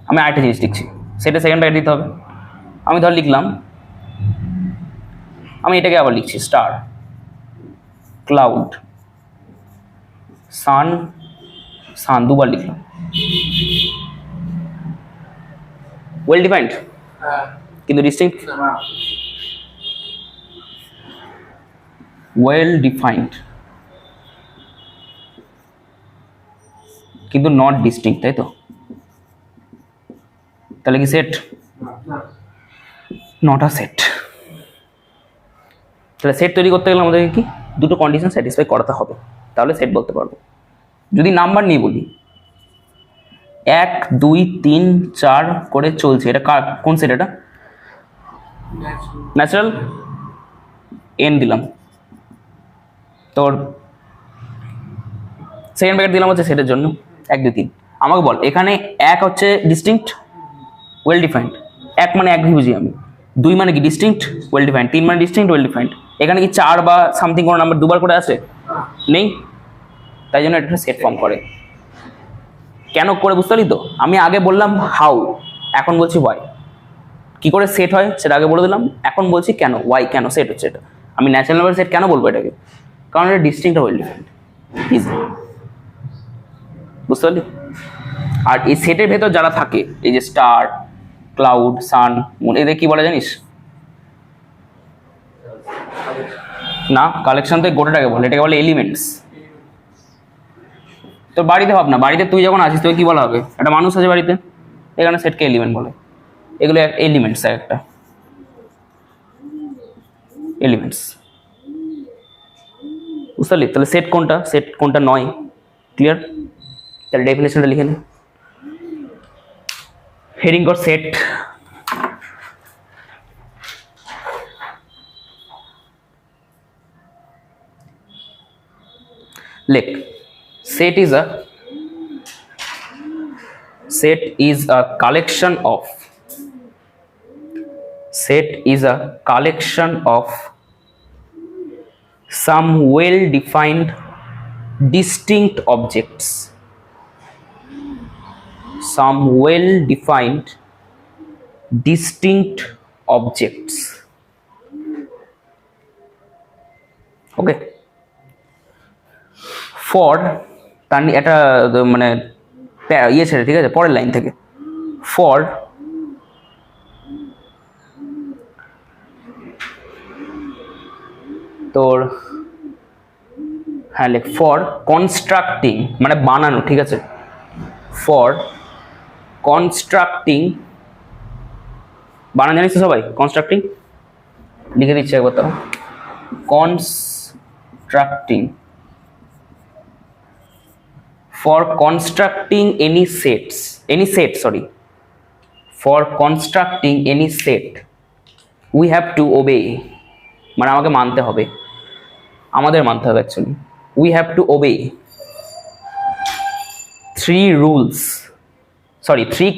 আমি আরেকটা জিনিস লিখছি, সেটা সেকেন্ড ব্র্যাকেট দিতে হবে। আমি ধর লিখলাম, আমি এটাকে আবার লিখছি, স্টার, ক্লাউড, সান দুবার লিখলাম, ওয়েল ডিফাইন্ড হ্যাঁ। কিন্তু ডিস্টিংক্ট, না। ওয়েল ডিফাইন্ড কিন্তু নট ডিস্টিংক্ট, তাই তো? তাহলে কি সেট? না। Not a set. তাহলে সেট তৈরি করতে গেলে আমাদেরকে কি দুটো কন্ডিশন স্যাটিসফাই করাতে হবে, তাহলে সেট বলতে পারবো। যদি নাম্বার নিয়ে বলি, 1 2 3 4 করে চলছে, এটা কোন সেট? এটা ন্যাচারাল, এন দিলাম, তোর সেকেন্ড ব্র্যাকেট দিলাম হচ্ছে সেটের জন্য 1 2 3। আমাকে বল, এখানে 1 হচ্ছে ডিস্টিংক্ট, ওয়েল ডিফাইন্ড, 1 মানে 1 বুঝি আমি, 2 মানে কি ডিস্টিংক্ট, ওয়েল ডিফাইন্ড, 3 মানে ডিস্টিংক্ট, ওয়েল ডিফাইন্ড। এখানে কি 4 বা সামথিং কোনো নাম্বার দুবার করে আছে? নেই, তাই জন্য এটা সেট ফর্ম করে। কেন করে বুঝতে পারলি তো? আমি আগে বললাম হাউ, এখন বলছি ওয়াই। কি করে সেট হয় সেটা আগে বলে দিলাম, এখন বলছি কেন, ওয়াই, কেন সেট হচ্ছে এটা। আমি ন্যাচারাল নাম্বার সেট কেন বলবো এটাকে? কারণ এটা distinct are well defined. Easy, বুঝতে পারলি? আর এই সেটের ভেতর যারা থাকে, এই যে স্টার, ক্লাউড, সান, মুন, এদের কি বলে জানিস? না, কালেকশন তো গোটাটাকে বলে, এটাকে বলে এলিমেন্টস। তো বাড়িতে ভাব না, বাড়িতে তুই যখন আছিস তোকে কি বলা হবে? একটা মানুষ আছে বাড়িতে, এখানে সেটকে এলিমেন্ট বলে। এগুলো এলিমেন্টস, একটা এলিমেন্টস, বুঝতে পারলি? তাহলে সেট কোনটা, সেট কোনটা নয়, ক্লিয়ার? তাহলে ডেফিনেশনটা লিখে নে, হেডিং কর সেট। লেখ, set is a collection of some well defined distinct objects distinct objects. Okay, for তার একটা মানে ইয়ে ছেড়ে, ঠিক আছে, পরের লাইন থেকে, ফর তোর হ্যাঁ লেখ ফর কনস্ট্রাক্টিং মানে বানানো, ঠিক আছে, ফর কনস্ট্রাক্টিং, বানান জানিস তো সবাই, কনস্ট্রাক্টিং লিখে দিচ্ছি একবার, তাও constructing, for constructing any set, for constructing any set we have to obey, মানে আমাকে মানতে হবে, আমাদের মানতে হবে actually, we have to obey three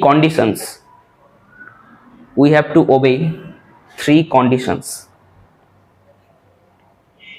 conditions, we have to obey 3 conditions.